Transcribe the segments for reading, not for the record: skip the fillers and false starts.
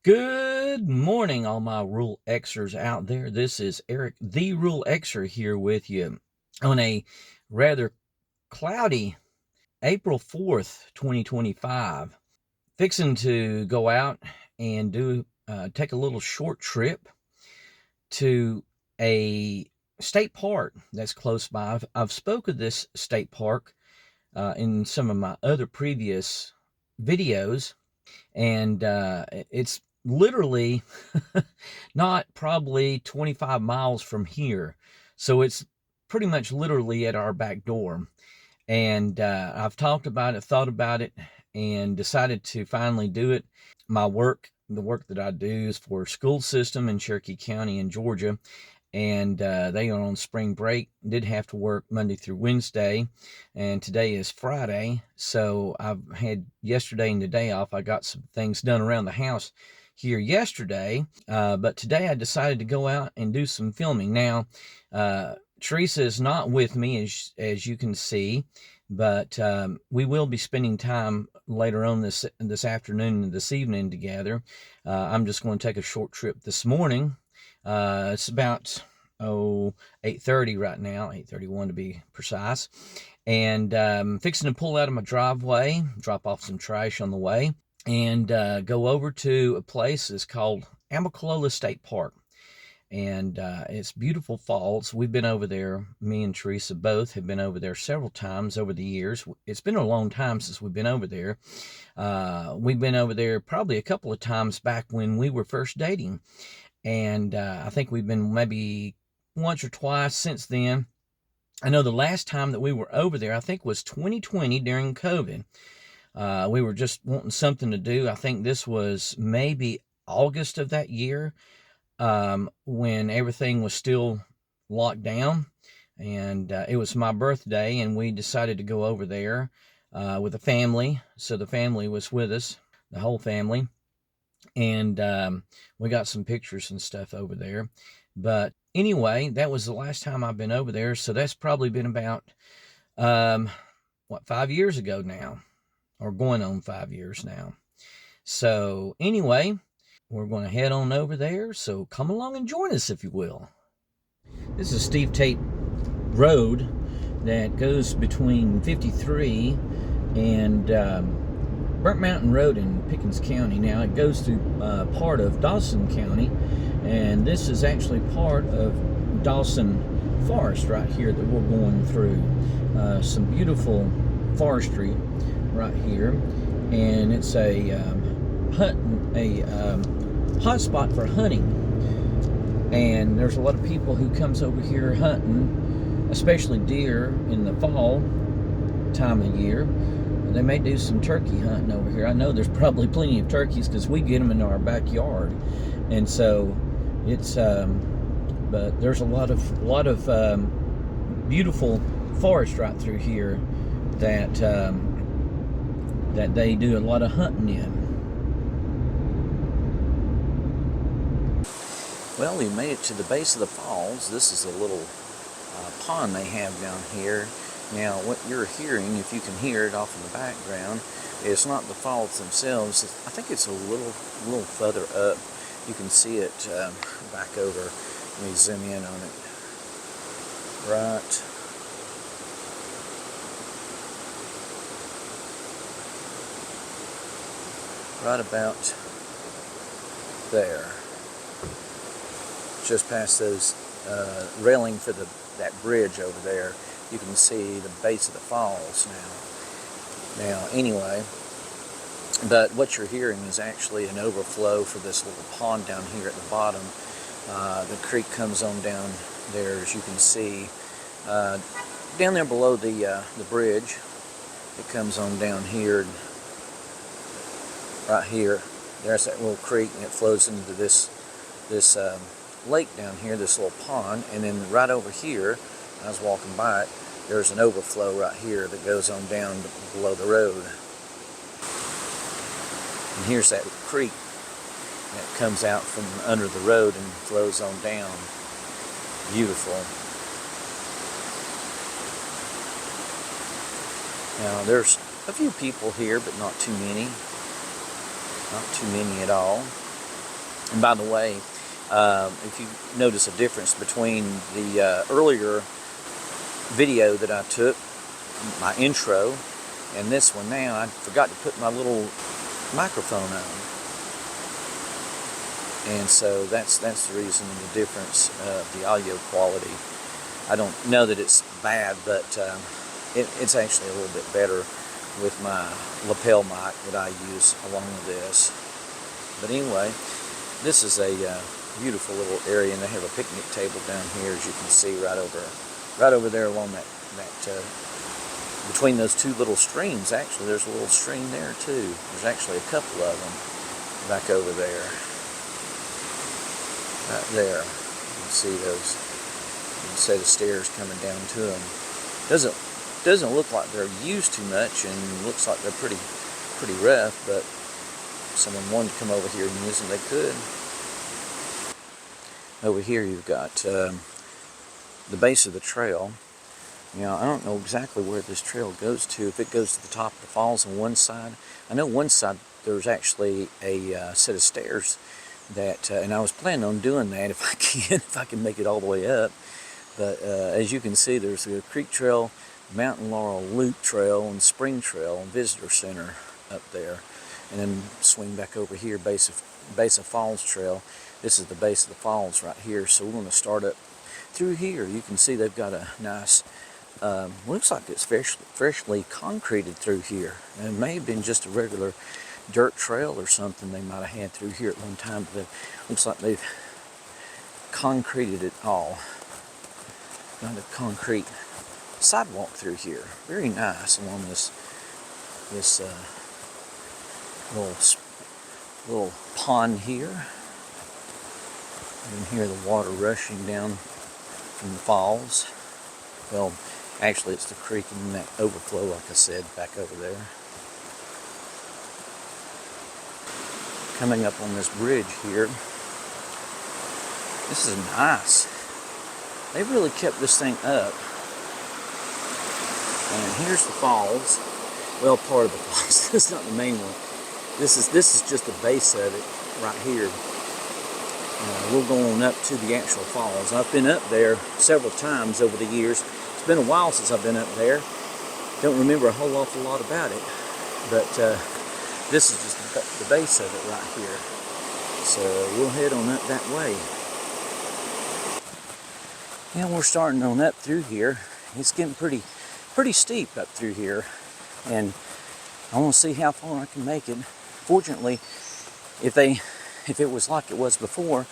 Good morning, all my Rural Xers out there. This is Eric, the Rural Xer, here with you on a rather cloudy April 4th, 2025. Fixing to go out and take a little short trip to a state park that's close by. I've spoke of this state park in some of my other previous videos, and it's literally not probably 25 miles from here. So it's pretty much literally at our back door. And I've talked about it, thought about it, and decided to finally do it. The work that I do is for a school system in Cherokee County in Georgia, and they are on spring break. Did have to work Monday through Wednesday, and today is Friday, so I've had yesterday and today off. I got some things done around the house here yesterday, but today I decided to go out and do some filming. Now, Teresa is not with me, as you can see, but we will be spending time later on this afternoon and this evening together. I'm just going to take a short trip this morning. It's about 8:30 right now, 8:31 to be precise, and fixing to pull out of my driveway, drop off some trash on the way, and go over to a place that's called Amacalola State Park. And it's beautiful falls. We've been over there. Me and Teresa both have been over there several times over the years. It's been a long time since we've been over there. We've been over there probably a couple of times back when we were first dating. And I think we've been maybe once or twice since then. I know the last time that we were over there, I think, was 2020 during COVID. We were just wanting something to do. I think this was maybe August of that year, when everything was still locked down. And it was my birthday, and we decided to go over there with the family. So the family was with us, the whole family. And we got some pictures and stuff over there. But anyway, that was the last time I've been over there. So that's probably been about 5 years ago now, or going on 5 years now. So anyway, we're going to head on over there. So come along and join us, if you will. This is Steve Tate Road that goes between 53 and Burnt Mountain Road in Pickens County. Now it goes through part of Dawson County, and this is actually part of Dawson Forest right here that we're going through. Some beautiful forestry right here, and it's a hot spot for hunting. And there's a lot of people who comes over here hunting, especially deer in the fall time of year. They may do some turkey hunting over here. I know there's probably plenty of turkeys because we get them in our backyard, and so it's. But there's a lot of beautiful forest right through here that that they do a lot of hunting in. Well, we made it to the base of the falls. This is a little pond they have down here. Now, what you're hearing, if you can hear it off in the background, is not the falls themselves. I think it's a little further up. You can see it back over. Let me zoom in on it. Right about there. Just past those railing for that bridge over there. You can see the base of the falls now. Anyway, but what you're hearing is actually an overflow for this little pond down here at the bottom. The creek comes on down there, as you can see. Down there below the bridge, it comes on down here, right here. There's that little creek, and it flows into this lake down here, this little pond. And then right over here, I was walking by it, there's an overflow right here that goes on down below the road. And here's that creek that comes out from under the road and flows on down. Beautiful. Now there's a few people here, but not too many. Not too many at all. And by the way, if you notice a difference between the earlier video that I took, my intro, and this one now, I forgot to put my little microphone on. And so that's the reason, the difference of the audio quality. I don't know that it's bad, but it's actually a little bit better with my lapel mic that I use along with this. But anyway, this is a beautiful little area, and they have a picnic table down here, as you can see, right over there along that between those two little streams. Actually, there's a little stream there too. There's actually a couple of them back over there. Right there, you can see those. You can see the stairs coming down to them. Doesn't look like they're used too much, and looks like they're pretty rough. But if someone wanted to come over here and use them, they could. Over here, you've got the base of the trail. Now, I don't know exactly where this trail goes to. If it goes to the top of the falls on one side, I know one side there's actually a set of stairs that, and I was planning on doing that if I can make it all the way up. But as you can see, there's a creek trail, Mountain Laurel Loop Trail, and Spring Trail and Visitor Center up there, and then swing back over here, base of Falls Trail. This is the base of the falls right here. So we're going to start up through here. You can see they've got a nice. Looks like it's freshly concreted through here. And it may have been just a regular dirt trail or something they might have had through here at one time, but it looks like they've concreted it all. Got a concrete sidewalk through here. Very nice along this little pond here. You can hear the water rushing down from the falls. Well, actually, it's the creek and that overflow, like I said, back over there. Coming up on this bridge here. This is nice. They really kept this thing up. And here's the falls. Well, part of the falls. This is not the main one. This is just the base of it right here. We'll go on up to the actual falls. I've been up there several times over the years. It's been a while since I've been up there. Don't remember a whole awful lot about it. But this is just the base of it right here. So we'll head on up that way. And we're starting on up through here. It's getting pretty steep up through here. And I want to see how far I can make it. Fortunately, if it was like it was before,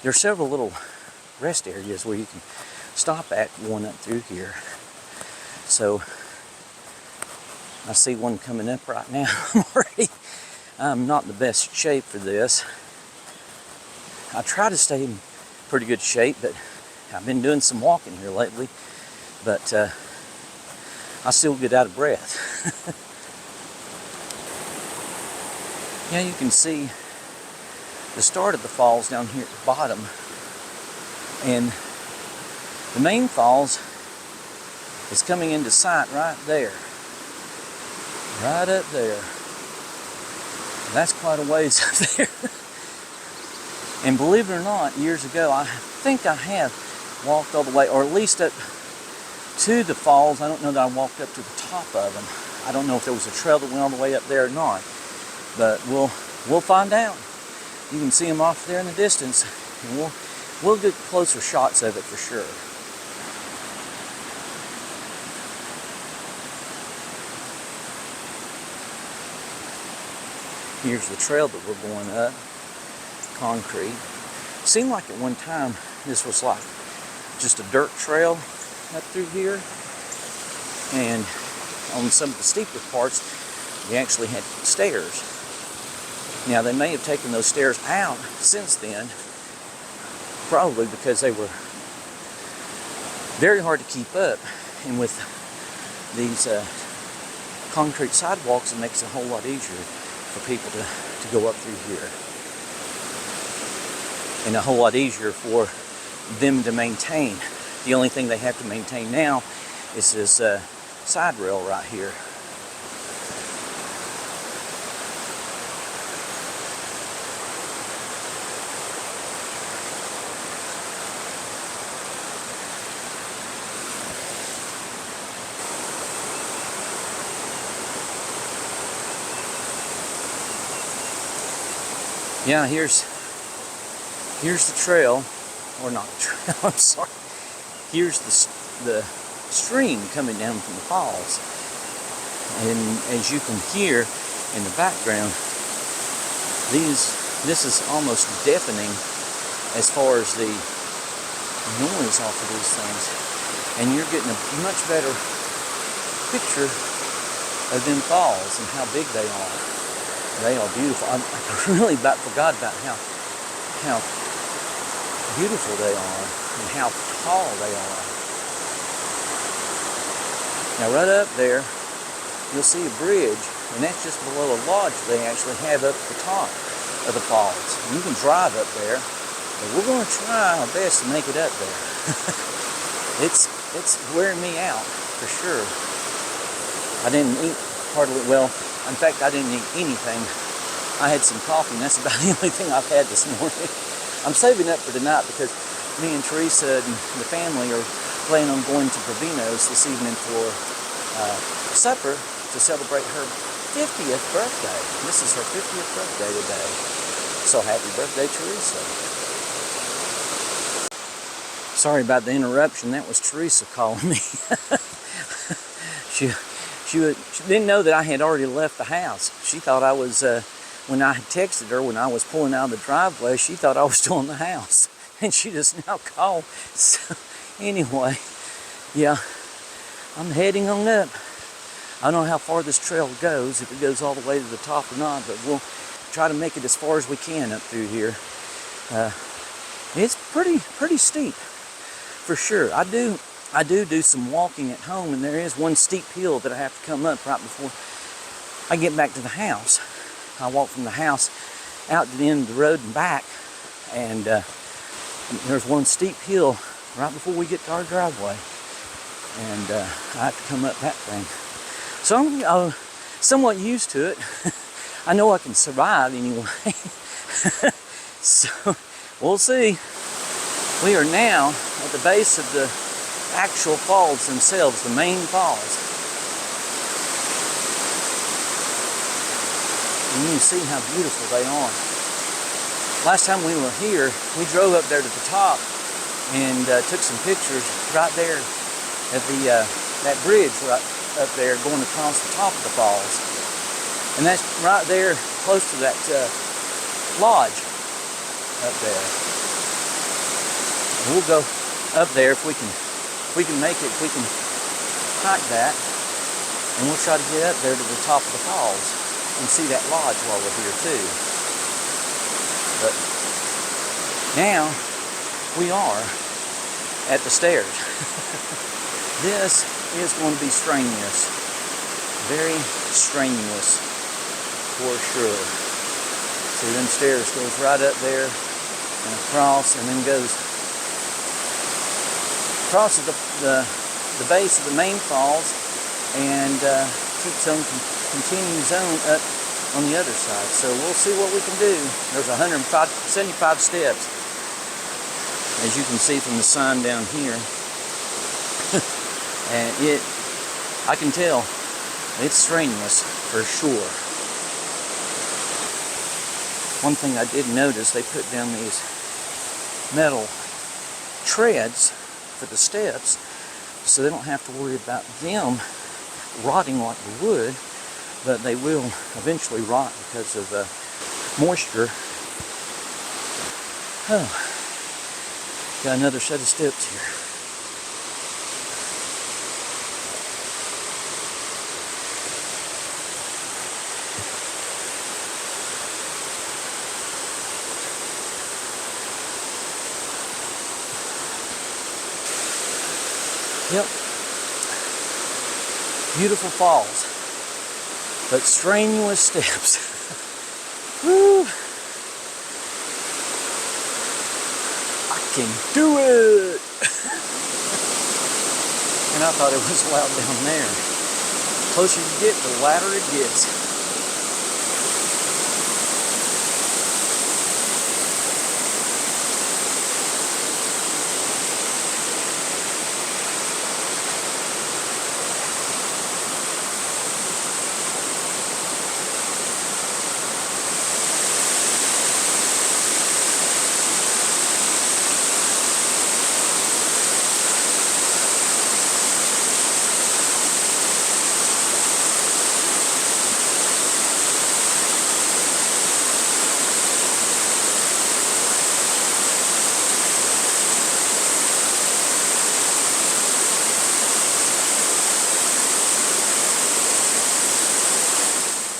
there's several little rest areas where you can stop at going up through here. So I see one coming up right now. I'm not in the best shape for this. I try to stay in pretty good shape, but I've been doing some walking here lately, but I still get out of breath. Yeah, you can see the start of the falls down here at the bottom, and the main falls is coming into sight right there, right up there. That's quite a ways up there. And believe it or not, years ago, I think I have walked all the way, or at least up to the falls. I don't know that I walked up to the top of them. I don't know if there was a trail that went all the way up there or not, but we'll find out. You can see them off there in the distance, and we'll get closer shots of it for sure. Here's the trail that we're going up, concrete. Seemed like at one time this was like just a dirt trail up through here, and on some of the steeper parts we actually had stairs. Now they may have taken those stairs out since then, probably because they were very hard to keep up, and with these concrete sidewalks it makes it a whole lot easier for people to go up through here, and a whole lot easier for them to maintain. The only thing they have to maintain now is this side rail right here. Yeah, here's the trail, or not the trail, I'm sorry. Here's the stream coming down from the falls. And as you can hear in the background, this is almost deafening as far as the noise off of these things. And you're getting a much better picture of them falls and how big they are. They are beautiful. I really forgot about how beautiful they are and how tall they are. Now right up there, you'll see a bridge, and that's just below a lodge they actually have up at the top of the falls. And you can drive up there, but we're going to try our best to make it up there. It's wearing me out, for sure. I didn't eat hardly, well, in fact, I didn't eat anything. I had some coffee, and that's about the only thing I've had this morning. I'm saving up for tonight because me and Teresa and the family are planning on going to Provino's this evening for supper to celebrate her 50th birthday. This is her 50th birthday today. So happy birthday, Teresa. Sorry about the interruption. That was Teresa calling me. She didn't know that I had already left the house. She thought I was, when I had texted her when I was pulling out of the driveway, she thought I was still in the house. And she just now called. So anyway, yeah, I'm heading on up. I don't know how far this trail goes, if it goes all the way to the top or not, but we'll try to make it as far as we can up through here. It's pretty steep, for sure. I do some walking at home, and there is one steep hill that I have to come up right before I get back to the house. I walk from the house out to the end of the road and back, and there's one steep hill right before we get to our driveway, and I have to come up that thing. So I'm somewhat used to it. I know I can survive anyway. So we'll see. We are now at the base of the actual falls themselves, the main falls. And you can see how beautiful they are. Last time we were here, we drove up there to the top and took some pictures right there at the that bridge right up there going across the top of the falls. And that's right there close to that lodge up there. And we'll go up there if we can make it, if we can hike that, and we'll try to get up there to the top of the falls and see that lodge while we're here too. But now we are at the stairs. This is going to be strenuous, very strenuous for sure. See, them stairs goes right up there and across, and then goes across the base of the main falls, and keeps on, continues on up on the other side. So we'll see what we can do. There's 75 steps, as you can see from the sign down here. And I can tell it's strenuous for sure. One thing I did notice, they put down these metal treads for the steps, so they don't have to worry about them rotting like the wood, but they will eventually rot because of moisture. Oh, got another set of steps here. Yep. Beautiful falls, but strenuous steps. Woo! I can do it! And I thought it was loud down there. The closer you get, the louder it gets.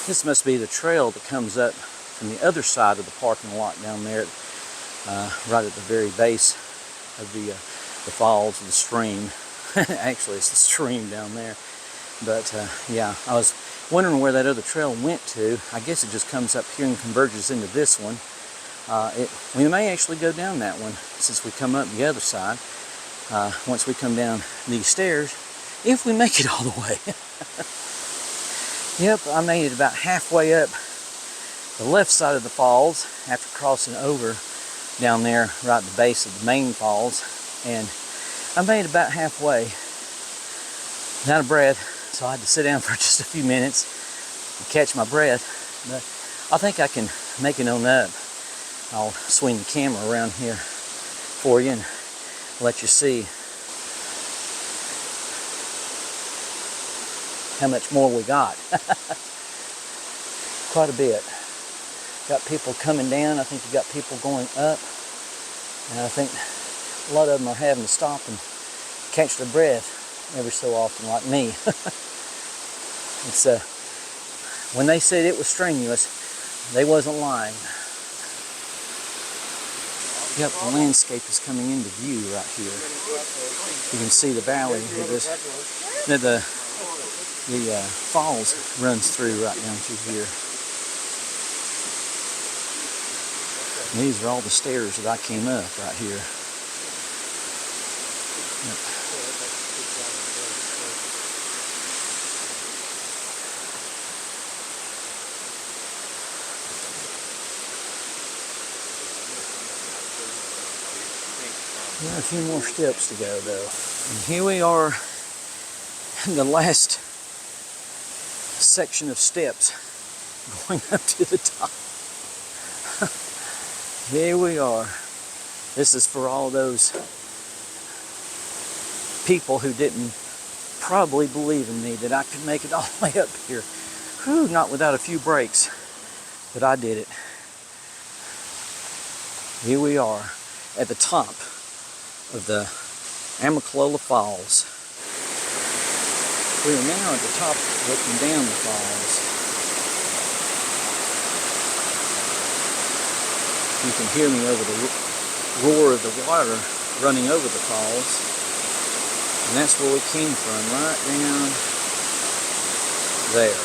This must be the trail that comes up from the other side of the parking lot down there, right at the very base of the falls, the stream. Actually, it's the stream down there. But yeah, I was wondering where that other trail went to. I guess it just comes up here and converges into this one. We may actually go down that one since we come up the other side. Once we come down these stairs, if we make it all the way. Yep, I made it about halfway up the left side of the falls after crossing over down there right at the base of the main falls, and I made it about halfway. Out of breath, so I had to sit down for just a few minutes and catch my breath, but I think I can make it on up. I'll swing the camera around here for you and let you see how much more we got. Quite a bit. Got people coming down. I think you got people going up, and I think a lot of them are having to stop and catch their breath every so often, like me. It's when they said it was strenuous, they wasn't lying. Yep, the landscape is coming into view right here. You can see the valley here. The falls runs through right down through here. And these are all the stairs that I came up right here. Yep. There are a few more steps to go though. And here we are in the last section of steps going up to the top. Here we are. This is for all those people who didn't probably believe in me that I could make it all the way up here. Whew, not without a few breaks, but I did it. Here we are at the top of the Amacalola Falls. We are now at the top looking down the falls. You can hear me over the roar of the water running over the falls. And that's where we came from, right down there.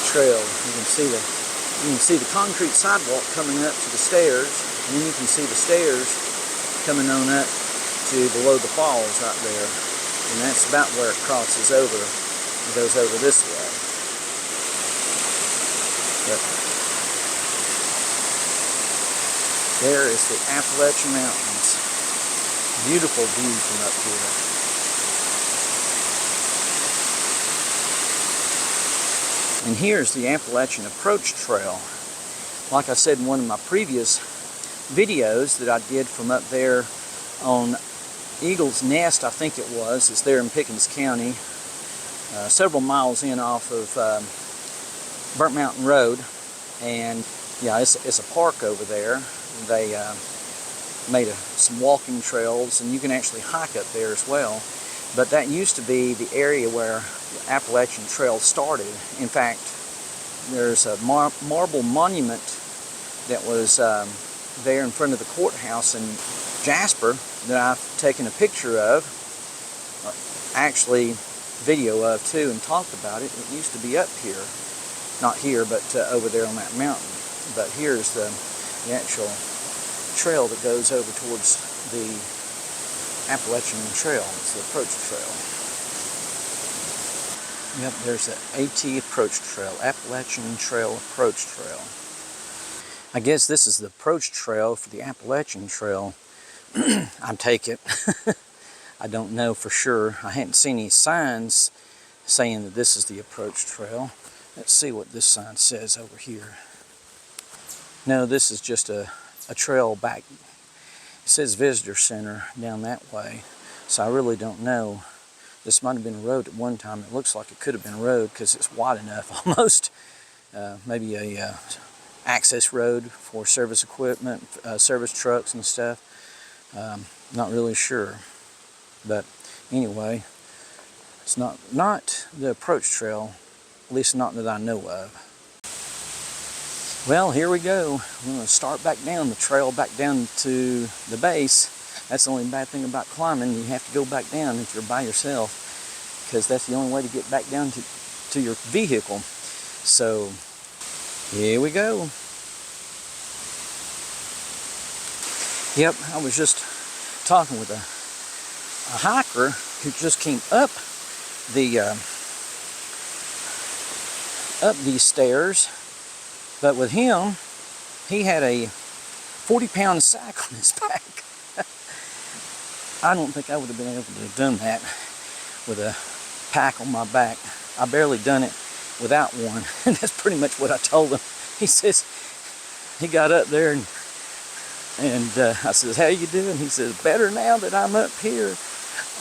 Trail. You can see the concrete sidewalk coming up to the stairs, and then you can see the stairs coming on up to below the falls right there. And that's about where it crosses over and goes over this way. But there is the Appalachian Mountains. Beautiful view from up here. And here's the Appalachian Approach Trail. Like I said in one of my previous videos that I did from up there on Eagle's Nest, I think it was. It's there in Pickens County, several miles in off of Burnt Mountain Road. And yeah, it's a park over there. They made some walking trails, and you can actually hike up there as well. But that used to be the area where the Appalachian Trail started. In fact, there's a marble monument that was there in front of the courthouse in Jasper that I've taken a picture of, actually video of too, and talked about it. It used to be up here, not here, but over there on that mountain. But here's the actual trail that goes over towards the Appalachian Trail. It's the approach trail. Yep, there's the AT Approach Trail, Appalachian Trail Approach Trail. I guess this is the approach trail for the Appalachian Trail. I take it. I don't know for sure. I hadn't seen any signs saying that this is the approach trail. Let's see what this sign says over here. No, this is just a trail back. It says Visitor Center down that way. So I really don't know. This might have been a road at one time. It looks like it could have been a road because it's wide enough almost. Maybe a access road for service equipment, service trucks and stuff. Not really sure. But anyway, it's not the approach trail at least not that I know of. Well, here we go. I'm going to start back down the trail, back down to the base. That's the only bad thing about climbing. You have to go back down if you're by yourself, because that's the only way to get back down to your vehicle. So, here we go. Yep, I was just talking with a hiker who just came up these stairs. But with him, he had a 40-pound sack on his back. I don't think I would have been able to have done that with a pack on my back. I barely done it without one. And that's pretty much what I told him. He says, he got up there and I says, how you doing? He says, better now that I'm up here.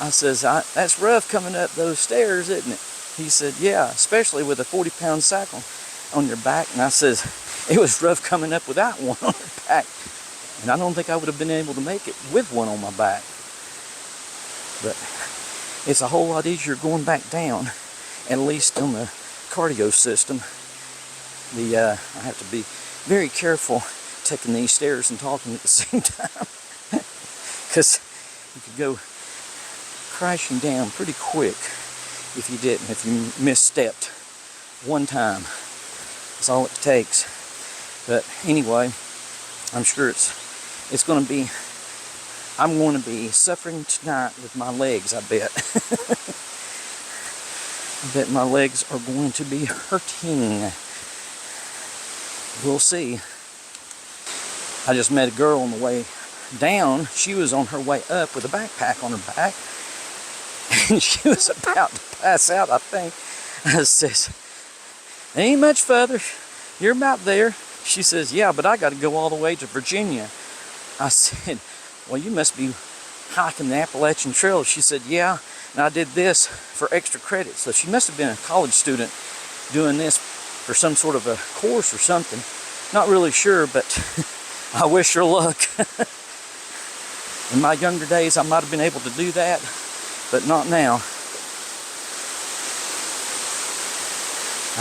I says, that's rough coming up those stairs, isn't it? He said, yeah, especially with a 40-pound sack on your back. And I says, it was rough coming up without one on your back. And I don't think I would have been able to make it with one on my back. But it's a whole lot easier going back down, at least on the cardio system. I have to be very careful taking these stairs and talking at the same time, because you could go crashing down pretty quick if you didn't, if you misstepped one time. That's all it takes. But anyway, I'm sure it's going to be, I'm going to be suffering tonight with my legs, I bet. I bet my legs are going to be hurting. We'll see. I just met a girl on the way down. She was on her way up with a backpack on her back. And she was about to pass out, I think. I says, ain't much further. You're about there. She says, yeah, but I got to go all the way to Virginia. I said, well, you must be hiking the Appalachian Trail. She said, yeah, and I did this for extra credit. So she must have been a college student doing this for some sort of a course or something. Not really sure, but I wish her luck. In my younger days, I might have been able to do that, but not now.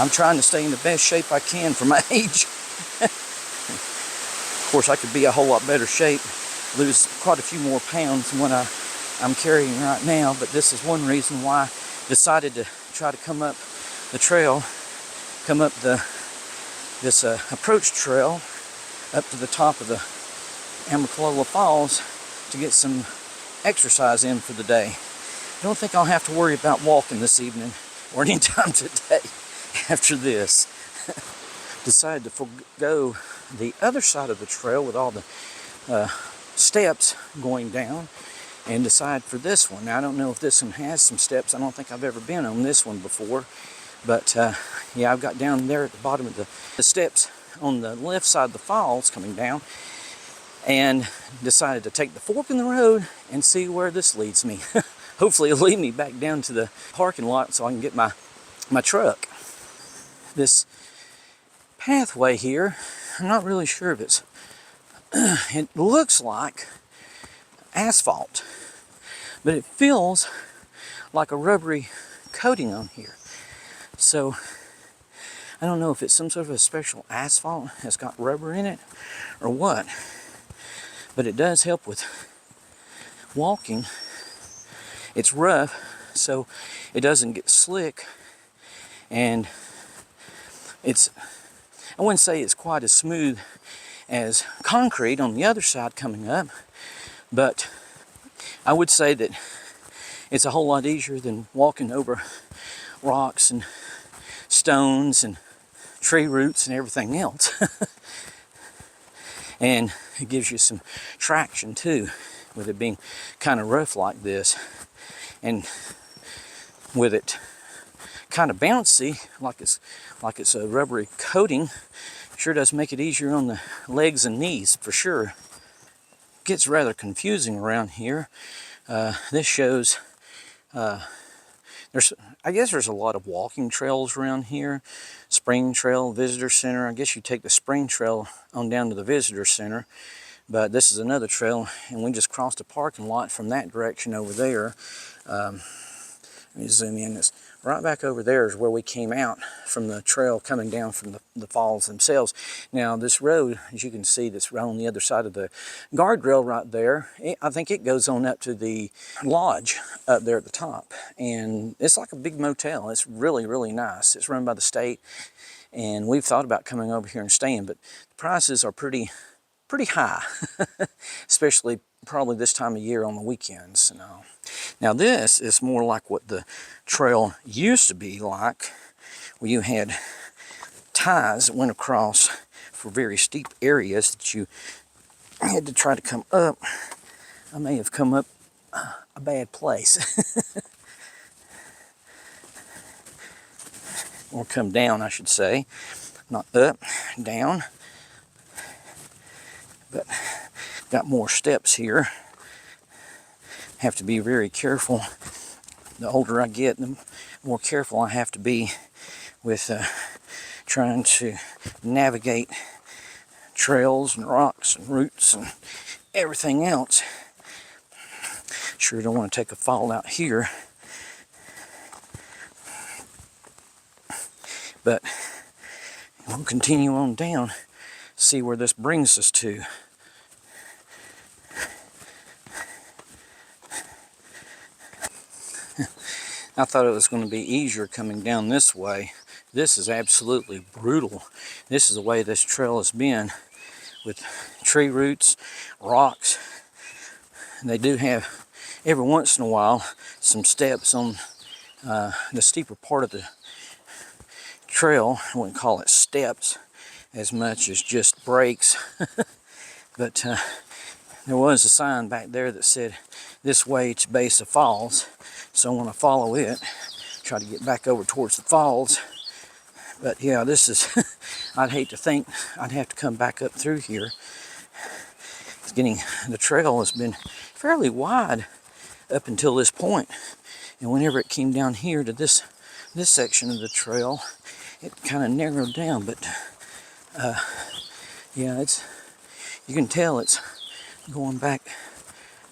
I'm trying to stay in the best shape I can for my age. Of course, I could be a whole lot better shape, lose quite a few more pounds than what I'm carrying right now, but this is one reason why I decided to try to come up the trail, come up this approach trail up to the top of the Amacalola Falls to get some exercise in for the day. I don't think I'll have to worry about walking this evening or any time today after this. Decided to forego the other side of the trail with all the steps going down and decide for this one. Now, I don't know if this one has some steps. I don't think I've ever been on this one before. But yeah, I've got down there at the bottom of the steps on the left side of the falls coming down, and decided to take the fork in the road and see where this leads me. Hopefully it'll lead me back down to the parking lot so I can get my truck. This pathway here, I'm not really sure if it's, it looks like asphalt, but it feels like a rubbery coating on here. So I don't know if it's some sort of a special asphalt that's got rubber in it or what, but it does help with walking. It's rough, so it doesn't get slick, and I wouldn't say it's quite as smooth as concrete on the other side coming up, but I would say that it's a whole lot easier than walking over rocks and stones and tree roots and everything else. And it gives you some traction too, with it being kind of rough like this, and with it kind of bouncy like it's a rubbery coating. Sure does make it easier on the legs and knees for sure. Gets rather confusing around here. This shows I guess there's a lot of walking trails around here. Spring Trail, Visitor Center. I guess you take the Spring Trail on down to the Visitor Center. But this is another trail, and we just crossed a parking lot from that direction over there. Let me zoom in. There's right back over there is where we came out from the trail coming down from the falls themselves. Now this road, as you can see, that's right on the other side of the guardrail right there, I think it goes on up to the lodge up there at the top. And it's like a big motel. It's really, really nice. It's run by the state, and we've thought about coming over here and staying, but the prices are pretty high, especially probably this time of year on the weekends. Now this is more like what the trail used to be like, where you had ties that went across for very steep areas that you had to try to come up. I may have come up a bad place. Or come down, I should say. Not up, down. But got more steps here. Have to be very careful. The older I get, the more careful I have to be with trying to navigate trails and rocks and roots and everything else. Sure don't want to take a fall out here. But we'll continue on down, see where this brings us to. I thought it was going to be easier coming down this way. This is absolutely brutal. This is the way this trail has been, with tree roots, rocks. And they do have, every once in a while, some steps on the steeper part of the trail. I wouldn't call it steps as much as just breaks. But there was a sign back there that said this way to base of falls. So I want to follow it, try to get back over towards the falls. But yeah, this is, I'd hate to think I'd have to come back up through here. The trail has been fairly wide up until this point. And whenever it came down here to this section of the trail, it kind of narrowed down. But yeah, you can tell it's going back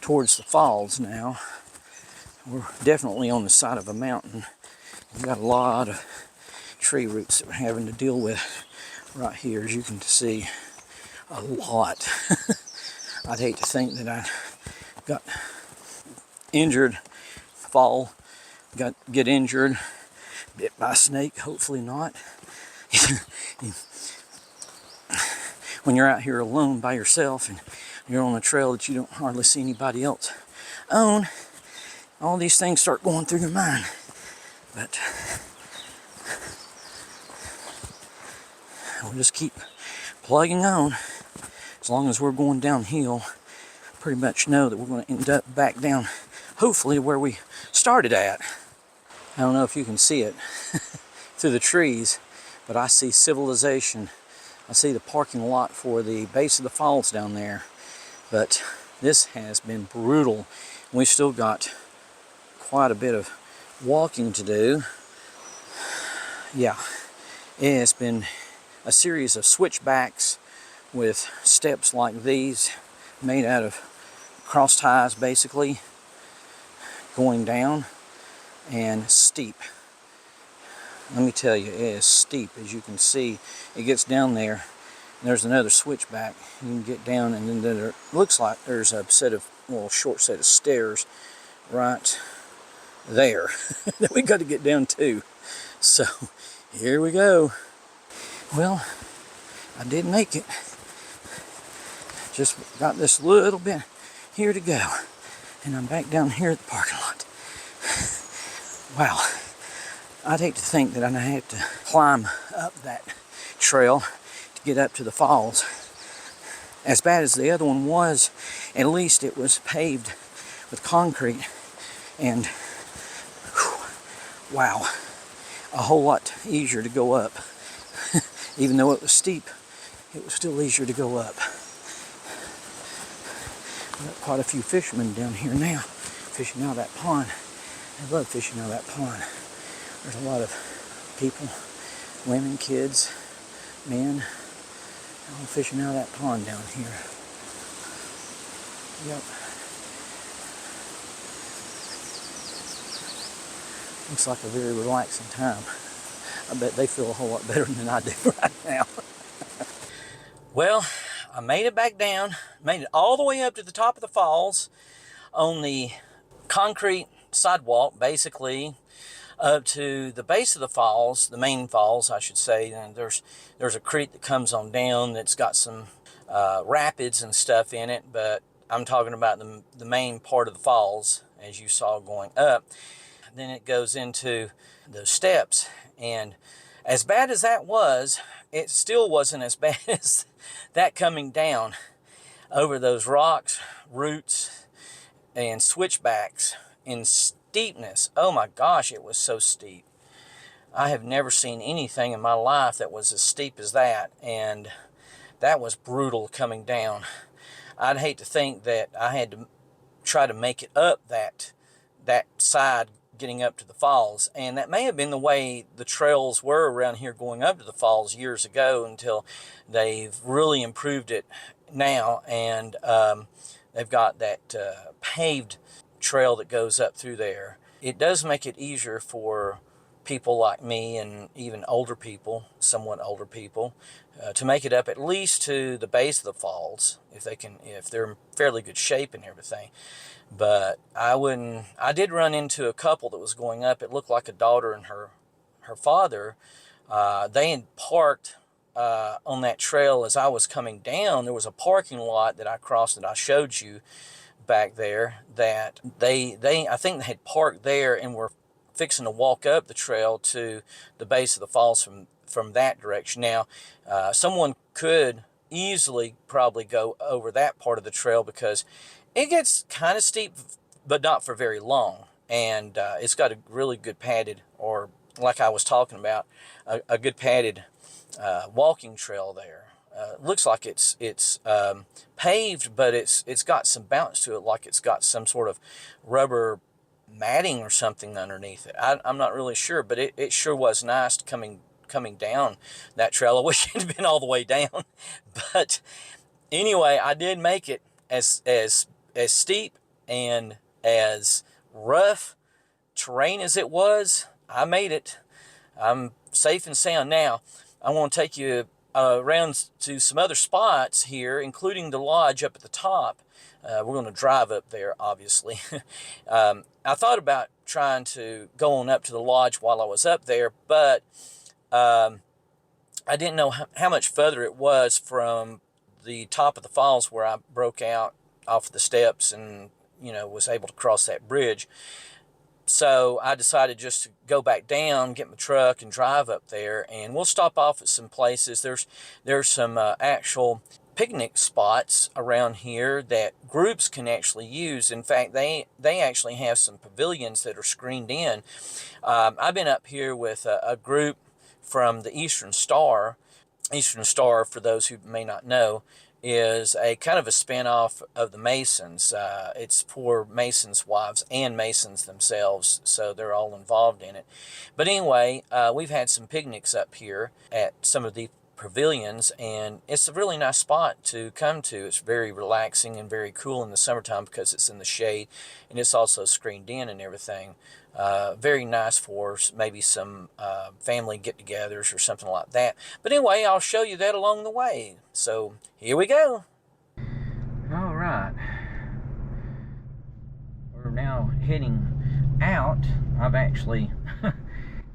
towards the falls now. We're definitely on the side of a mountain. We've got a lot of tree roots that we're having to deal with right here, as you can see. A lot. I'd hate to think that I got injured, get injured, bit by a snake. Hopefully not. When you're out here alone by yourself and you're on a trail that you don't hardly see anybody else on, all these things start going through your mind. But we'll just keep plugging on. As long as we're going downhill, pretty much know that we're going to end up back down, hopefully where we started at. I don't know if you can see it through the trees, but I see civilization. I see the parking lot for the base of the falls down there. But this has been brutal. We've still got quite a bit of walking to do. Yeah, it's been a series of switchbacks with steps like these, made out of cross ties basically, going down, and steep. Let me tell you, it is steep. As you can see, it gets down there, and there's another switchback. You can get down, and then there looks like there's a short set of stairs right there that we got to get down to. So here we go. Well, I did make it. Just got this little bit here to go, and I'm back down here at the parking lot. Wow, I'd hate to think that I'd have to climb up that trail to get up to the falls. As bad as the other one was, at least it was paved with concrete, and wow, a whole lot easier to go up. Even though it was steep, it was still easier to go up. We've got quite a few fishermen down here now, fishing out of that pond. I love fishing out of that pond. There's a lot of people, women, kids, men, all fishing out of that pond down here. Yep. Looks like a very relaxing time. I bet they feel a whole lot better than I do right now. Well, I made it back down, made it all the way up to the top of the falls on the concrete sidewalk, basically up to the base of the falls, the main falls, I should say. And there's a creek that comes on down that's got some rapids and stuff in it, but I'm talking about the main part of the falls, as you saw going up. Then it goes into those steps, and as bad as that was, it still wasn't as bad as that coming down over those rocks, roots, and switchbacks in steepness. Oh my gosh, it was so steep. I have never seen anything in my life that was as steep as that, and that was brutal coming down. I'd hate to think that I had to try to make it up that side getting up to the falls, and that may have been the way the trails were around here going up to the falls years ago, until they've really improved it now, and they've got that paved trail that goes up through there. It does make it easier for people like me, and even older people, somewhat older people, to make it up at least to the base of the falls, if they're in fairly good shape and everything. But I did run into a couple that was going up. It looked like a daughter and her father. They had parked on that trail as I was coming down. There was a parking lot that I crossed that I showed you back there, that I think they had parked there and were fixing to walk up the trail to the base of the falls from that direction. Now, someone could easily probably go over that part of the trail, because it gets kind of steep, but not for very long. And it's got a really good padded, or like I was talking about, a good padded walking trail there. Looks like it's paved, but it's got some bounce to it, like it's got some sort of rubber matting or something underneath it. I'm not really sure, but it sure was nice coming down that trail. I wish it had been all the way down, but anyway, I did make it. As steep and as rough terrain as it was, I made it. I'm safe and sound now. I want to take you around to some other spots here, including the lodge up at the top. We're going to drive up there, obviously. I thought about trying to go on up to the lodge while I was up there, but I didn't know how much further it was from the top of the falls where I broke out off the steps and, was able to cross that bridge. So I decided just to go back down, get my truck, and drive up there. And we'll stop off at some places. There's some actual picnic spots around here that groups can actually use. In fact, they actually have some pavilions that are screened in. I've been up here with a group from the Eastern Star. Eastern Star, for those who may not know, is a kind of a spin-off of the Masons. It's for Masons' wives and Masons themselves, so they're all involved in it. But anyway, we've had some picnics up here at some of the pavilions, and it's a really nice spot to come to. It's very relaxing and very cool in the summertime because it's in the shade, and it's also screened in and everything. Very nice for maybe some family get-togethers or something like that. But anyway, I'll show you that along the way. So here we go. All right. We're now heading out. I've actually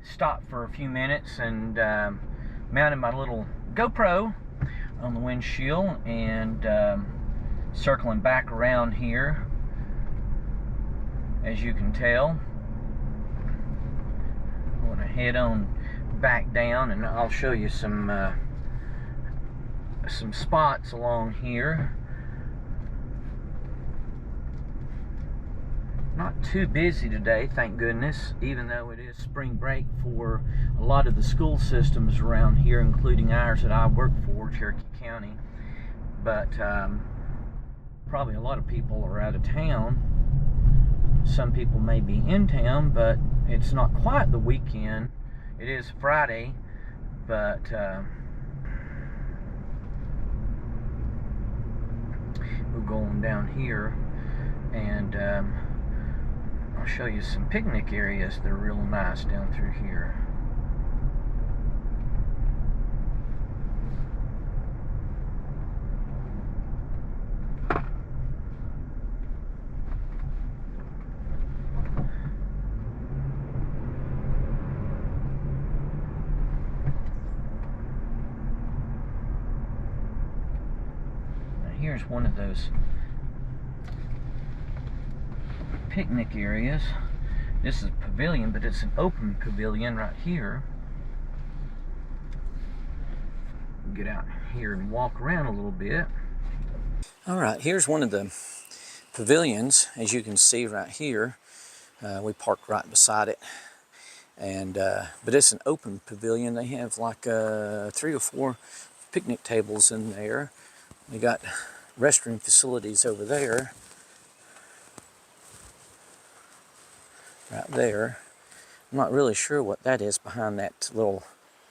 stopped for a few minutes and mounted my little GoPro on the windshield and circling back around here, as you can tell. I'm going to head on back down, and I'll show you some spots along here. Not too busy today, thank goodness, even though it is spring break for a lot of the school systems around here, including ours that I work for, Cherokee County. But probably a lot of people are out of town. Some people may be in town, but it's not quite the weekend. It is Friday, but we're going down here, and I'll show you some picnic areas that are real nice down through here. Here's one of those picnic areas. This is a pavilion, but it's an open pavilion right here. Get out here and walk around a little bit. All right, here's one of the pavilions, as you can see right here. We parked right beside it, and but it's an open pavilion. They have like 3 or 4 picnic tables in there. They got restroom facilities over there, right there. I'm not really sure what that is behind that little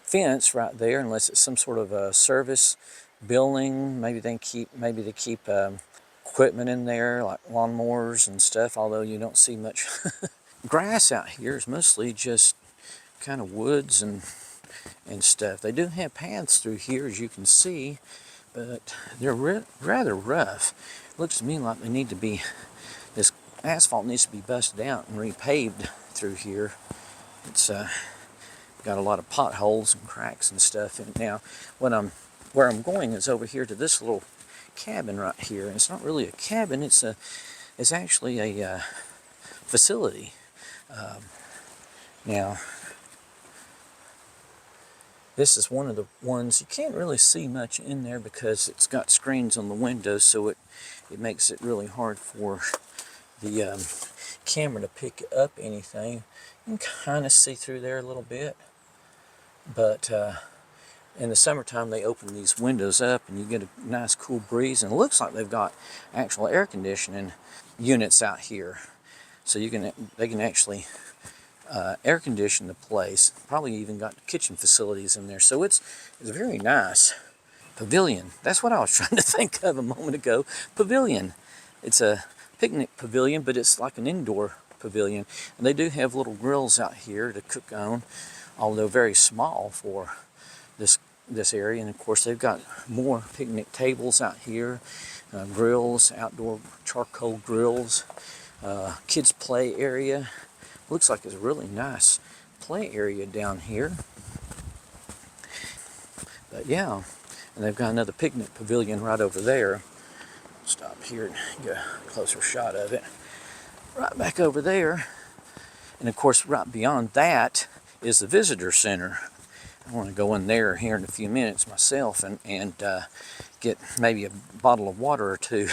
fence right there, unless it's some sort of a service building. Maybe they keep equipment in there like lawnmowers and stuff, although you don't see much grass out here. It's mostly just kind of woods and stuff. They do have paths through here, as you can see, but they're rather rough. Looks to me like they need to be, this asphalt needs to be busted out and repaved through here. It's got a lot of potholes and cracks and stuff in it. Now, where I'm going is over here to this little cabin right here. And it's not really a cabin, it's actually a facility. Now, this is one of the ones, you can't really see much in there because it's got screens on the windows, so it makes it really hard for the camera to pick up anything. You can kind of see through there a little bit, but in the summertime they open these windows up and you get a nice cool breeze, and it looks like they've got actual air conditioning units out here, so they can actually air condition the place. Probably even got kitchen facilities in there, so it's a very nice pavilion. That's what I was trying to think of a moment ago. Pavilion. It's a picnic pavilion, but it's like an indoor pavilion, and they do have little grills out here to cook on, although very small for this area. And of course they've got more picnic tables out here, grills, outdoor charcoal grills, kids play area. Looks like it's a really nice play area down here. But yeah, and they've got another picnic pavilion right over there. Stop here and get a closer shot of it. Right back over there. And of course, right beyond that is the visitor center. I want to go in there here in a few minutes myself and get maybe a bottle of water or two.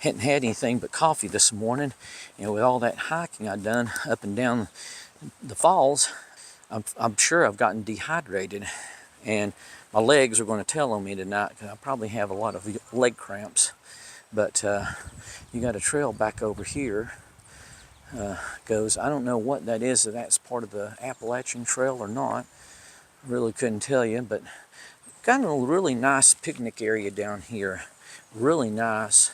Hadn't had anything but coffee this morning. You know, with all that hiking I've done up and down the falls, I'm sure I've gotten dehydrated, and my legs are going to tell on me tonight because I probably have a lot of leg cramps. But you got a trail back over here. Goes, I don't know what that is, if that's part of the Appalachian Trail or not. Really couldn't tell you, but got a really nice picnic area down here. Really nice.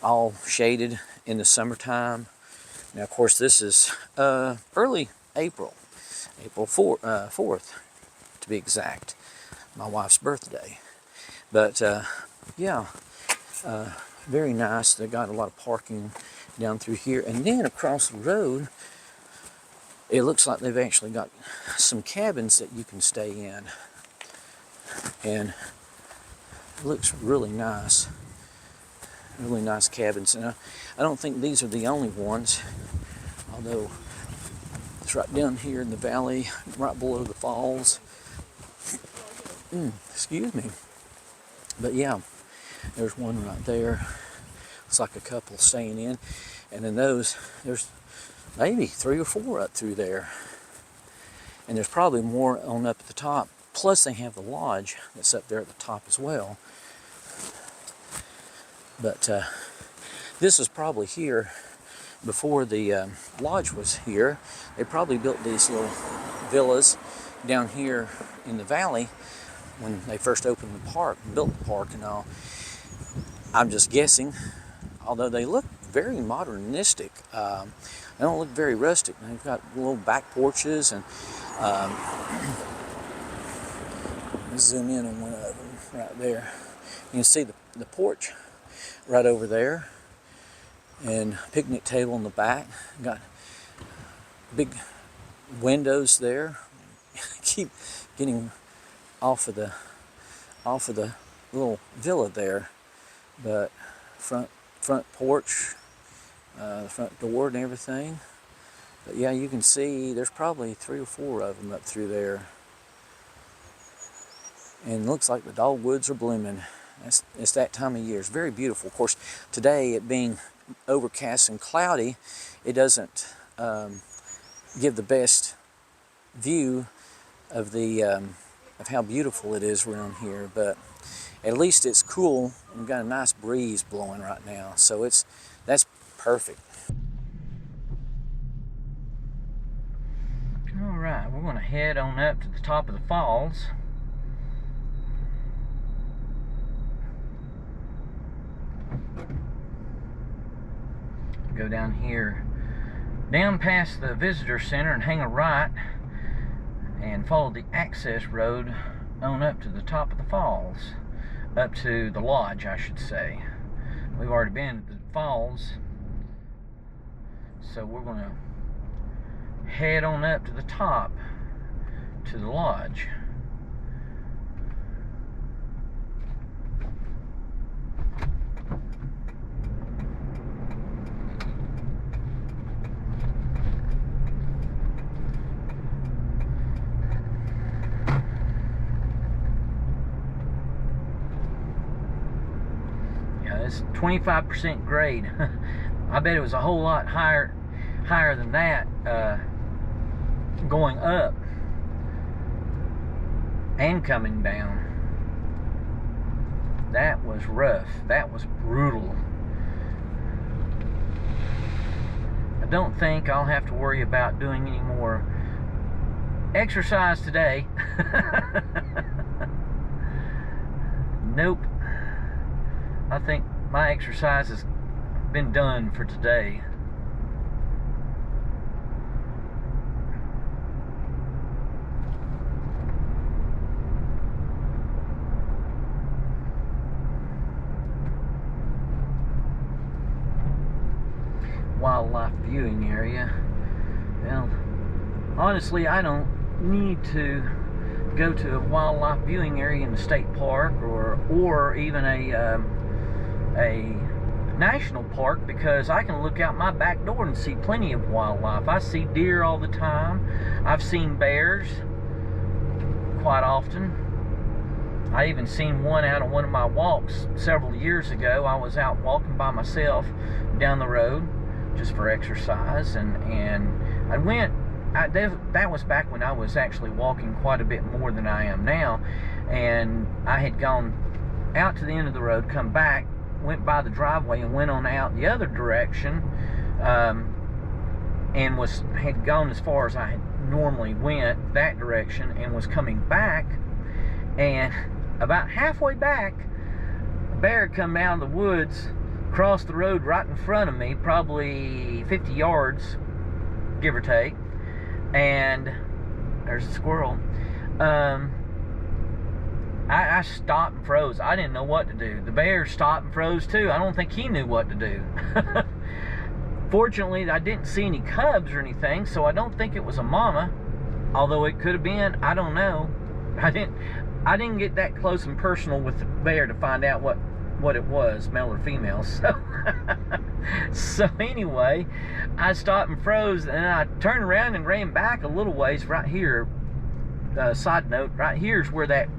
All shaded in the summertime. Now, of course, this is early April 4th to be exact, my wife's birthday. But yeah, very nice. They got a lot of parking down through here, and then across the road it looks like they've actually got some cabins that you can stay in, and it looks really nice. Really nice cabins. And I don't think these are the only ones, although it's right down here in the valley, right below the falls. Excuse me. But yeah, there's one right there. It's like a couple staying in. And then there's maybe 3 or 4 up through there. And there's probably more on up at the top. Plus they have the lodge that's up there at the top as well. But this is probably here before the lodge was here. They probably built these little villas down here in the valley when they first opened the park, built the park and all. I'm just guessing. although they look very modernistic. They don't look very rustic. They've got little back porches, and let's zoom in on one of them right there. You can see the porch right over there, and picnic table in the back. Got big windows there. Keep getting off of the little villa there, but front porch, the front door and everything. But yeah, you can see there's probably 3 or 4 of them up through there, and it looks like the dogwoods are blooming. It's that time of year. It's very beautiful. Of course, today it being overcast and cloudy, it doesn't give the best view of the of how beautiful it is around here, but at least it's cool and we've got a nice breeze blowing right now, so that's perfect. All right, we're going to head on up to the top of the falls. Go down here, down past the visitor center, and hang a right and follow the access road on up to the top of the falls, up to the lodge, I should say. We've already been at the falls, so we're going to head on up to the top to the lodge. It's 25% grade. I bet it was a whole lot higher than that going up and coming down. That was rough. That was brutal. I don't think I'll have to worry about doing any more exercise today. Nope. I think my exercise has been done for today. Wildlife viewing area. Well, honestly, I don't need to go to a wildlife viewing area in the state park or even a national park, because I can look out my back door and see plenty of wildlife. I see deer all the time. I've seen bears quite often. I even seen one out on one of my walks several years ago. I was out walking by myself down the road just for exercise, and I went, that was back when I was actually walking quite a bit more than I am now, and I had gone out to the end of the road, come back, went by the driveway and went on out the other direction, and had gone as far as I had normally went that direction, and was coming back, and about halfway back, a bear come out of the woods, crossed the road right in front of me, probably 50 yards, give or take, and there's a squirrel. I stopped and froze. I didn't know what to do. The bear stopped and froze too. I don't think he knew what to do. Fortunately, I didn't see any cubs or anything, so I don't think it was a mama, although it could have been. I don't know. I didn't get that close and personal with the bear to find out what it was, male or female. So anyway, I stopped and froze, and I turned around and ran back a little ways right here. Side note, right here's where that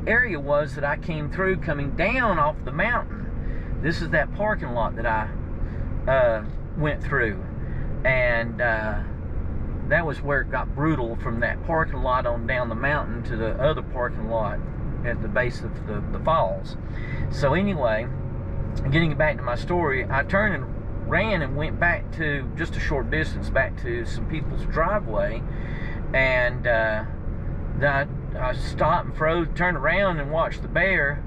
area was that I came through coming down off the mountain. This is that parking lot that I went through, and that was where it got brutal, from that parking lot on down the mountain to the other parking lot at the base of the falls. So anyway, getting back to my story, I turned and ran and went back to just a short distance back to some people's driveway, and I stopped and froze, turned around and watched the bear.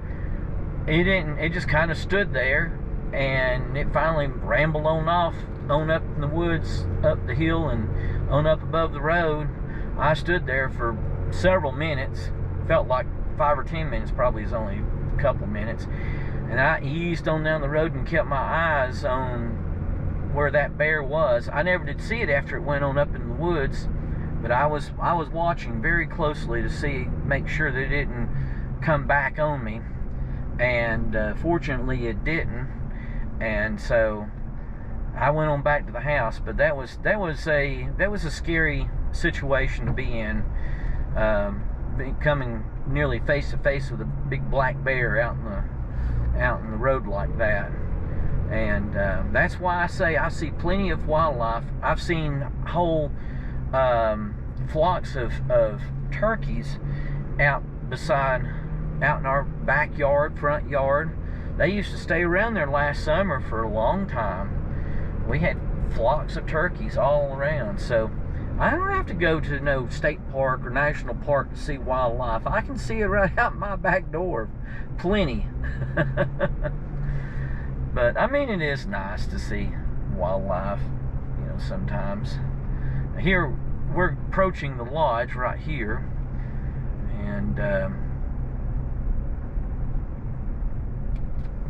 It just kind of stood there and it finally rambled on off, on up in the woods, up the hill, and on up above the road. I stood there for several minutes. Felt like 5 or 10 minutes, probably is only a couple minutes. And I eased on down the road and kept my eyes on where that bear was. I never did see it after it went on up in the woods, but I was watching very closely to make sure that it didn't come back on me. And fortunately it didn't. And so I went on back to the house. But that was a scary situation to be in, coming nearly face to face with a big black bear out in the road like that. And that's why I say I see plenty of wildlife. I've seen whole flocks of turkeys out in our backyard, front yard. They used to stay around there last summer for a long time. We had flocks of turkeys all around. So I don't have to go to no state park or national park to see wildlife. I can see it right out my back door. Plenty. But I mean, it is nice to see wildlife, sometimes. Here, we're approaching the lodge right here. And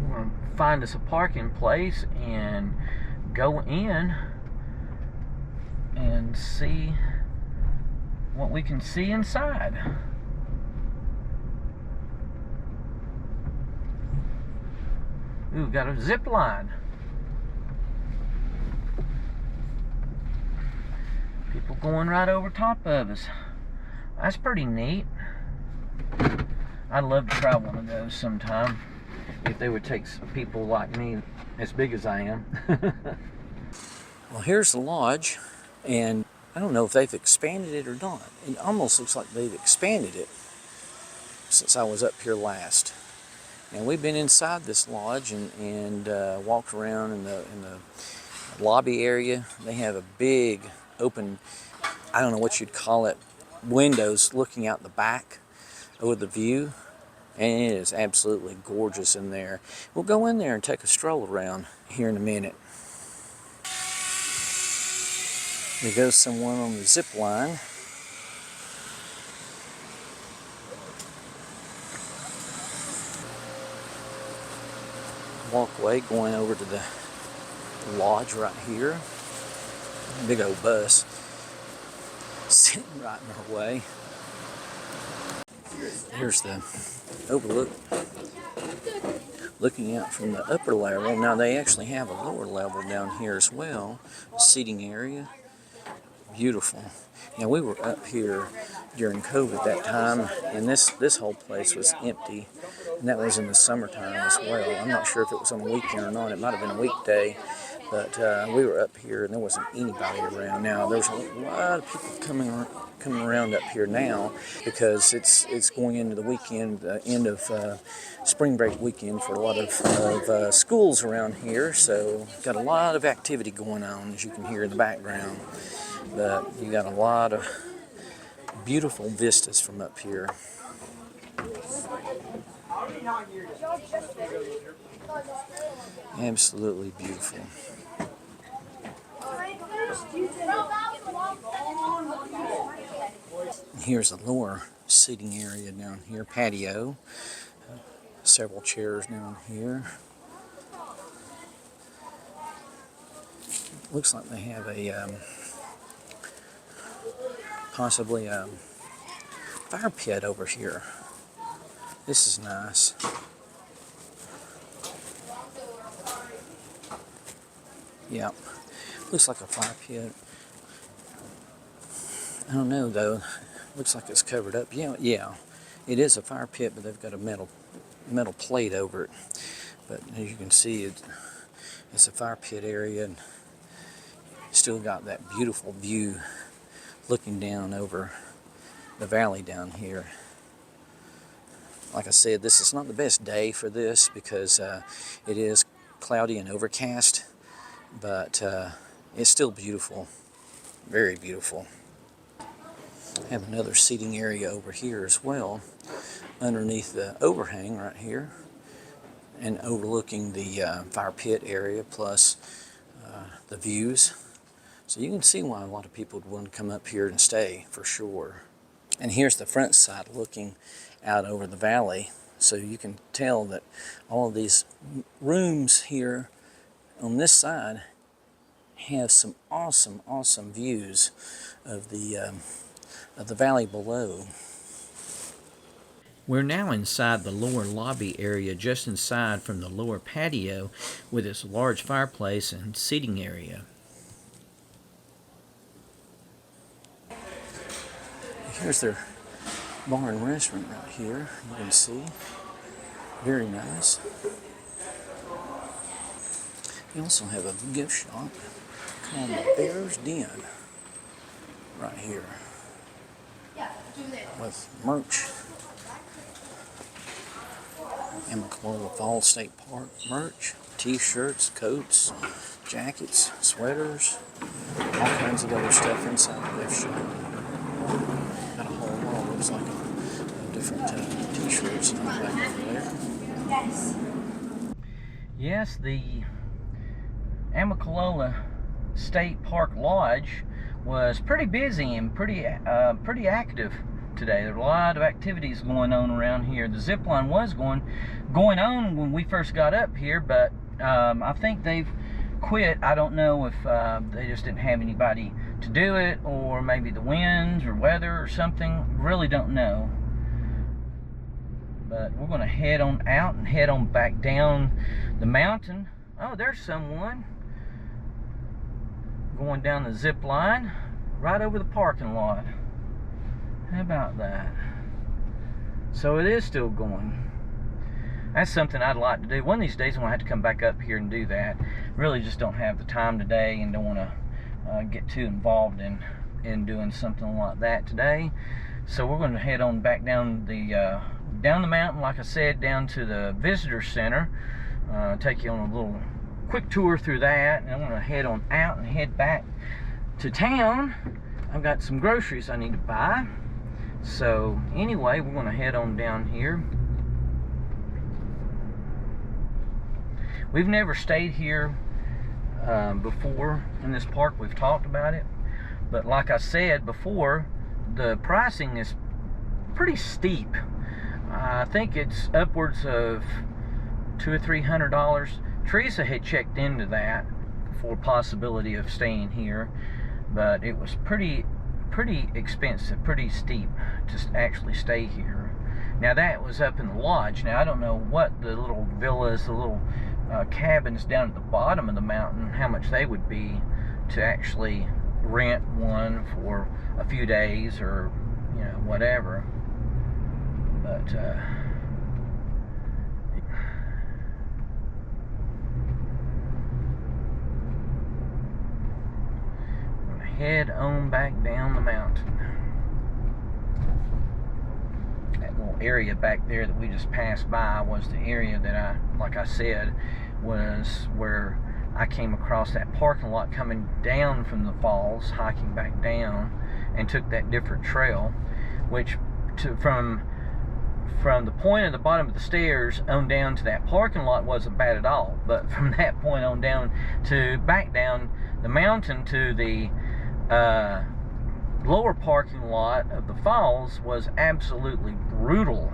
we're going to find us a parking place and go in and see what we can see inside. Ooh, got a zip line. People going right over top of us. That's pretty neat. I'd love to travel one of those sometime, if they would take people like me, as big as I am. Well, here's the lodge, and I don't know if they've expanded it or not. It almost looks like they've expanded it since I was up here last. And we've been inside this lodge and walked around in the lobby area. They have a big open, I don't know what you'd call it, windows looking out the back over the view. And it is absolutely gorgeous in there. We'll go in there and take a stroll around here in a minute. There goes someone on the zip line. Walkway going over to the lodge right here. Big old bus sitting right in our way. Here's the overlook, looking out from the upper level. Now they actually have a lower level down here as well, seating area. Beautiful. Now we were up here during COVID that time, and this whole place was empty, and that was in the summertime as well. I'm not sure if it was on a weekend or not. It might have been a weekday, but we were up here and there wasn't anybody around. Now there's a lot of people coming around up here now because it's going into the weekend, the end of spring break weekend for a lot of schools around here. So got a lot of activity going on, as you can hear in the background. But you got a lot of beautiful vistas from up here. Absolutely beautiful. Here's a lower seating area down here, patio. Several chairs down here. Looks like they have a possibly a fire pit over here. This is nice. Yep, looks like a fire pit. I don't know though. Looks like it's covered up. Yeah, it is a fire pit, but they've got a metal plate over it. But as you can see, it's a fire pit area, and still got that beautiful view looking down over the valley down here. Like I said, this is not the best day for this because it is cloudy and overcast, but it's still beautiful, very beautiful. Have another seating area over here as well, underneath the overhang right here. and overlooking the fire pit area, plus the views. So you can see why a lot of people would want to come up here and stay, for sure. And here's the front side looking out over the valley. So you can tell that all of these rooms here on this side have some awesome, awesome views of the valley below. We're now inside the lower lobby area, just inside from the lower patio, with its large fireplace and seating area. Here's their bar and restaurant right here. You can see. Very nice. They also have a gift shop called the Bear's Den right here with merch. Amacalola Falls State Park merch, t-shirts, coats, jackets, sweaters, all kinds of other stuff inside the gift shop. Got a whole wall, looks like of different t-shirts back over there. Yes. Yes, the Amacalola State Park Lodge was pretty busy and pretty active today. There were a lot of activities going on around here. The zip line was going on when we first got up here, but I think they've quit. I don't know if they just didn't have anybody to do it, or maybe the winds or weather or something. Really don't know. But we're going to head on out and head on back down the mountain. Oh, there's someone going down the zip line right over the parking lot. How about that? So it is still going. That's something I'd like to do. One of these days I'm going to have to come back up here and do that. Really just don't have the time today, and don't want to get too involved in doing something like that today. So we're going to head on back down the mountain, like I said, down to the visitor center. Take you on a little quick tour through that, and I'm going to head on out and head back to town. I've got some groceries I need to buy. So anyway, we're going to head on down here. We've never stayed here before in this park. We've talked about it, but like I said before, the pricing is pretty steep. I think it's upwards of $200 or $300. Teresa had checked into that for possibility of staying here, but it was pretty expensive, pretty steep to actually stay here. Now that was up in the lodge. Now I don't know what the little villas, the little cabins down at the bottom of the mountain, how much they would be to actually rent one for a few days, or whatever. But I'm gonna head on back down the mountain. That little area back there that we just passed by was the area that like I said, was where I came across that parking lot coming down from the falls, hiking back down, and took that different trail, which from the point at the bottom of the stairs on down to that parking lot wasn't bad at all. But from that point on down to back down the mountain to the lower parking lot of the falls was absolutely brutal.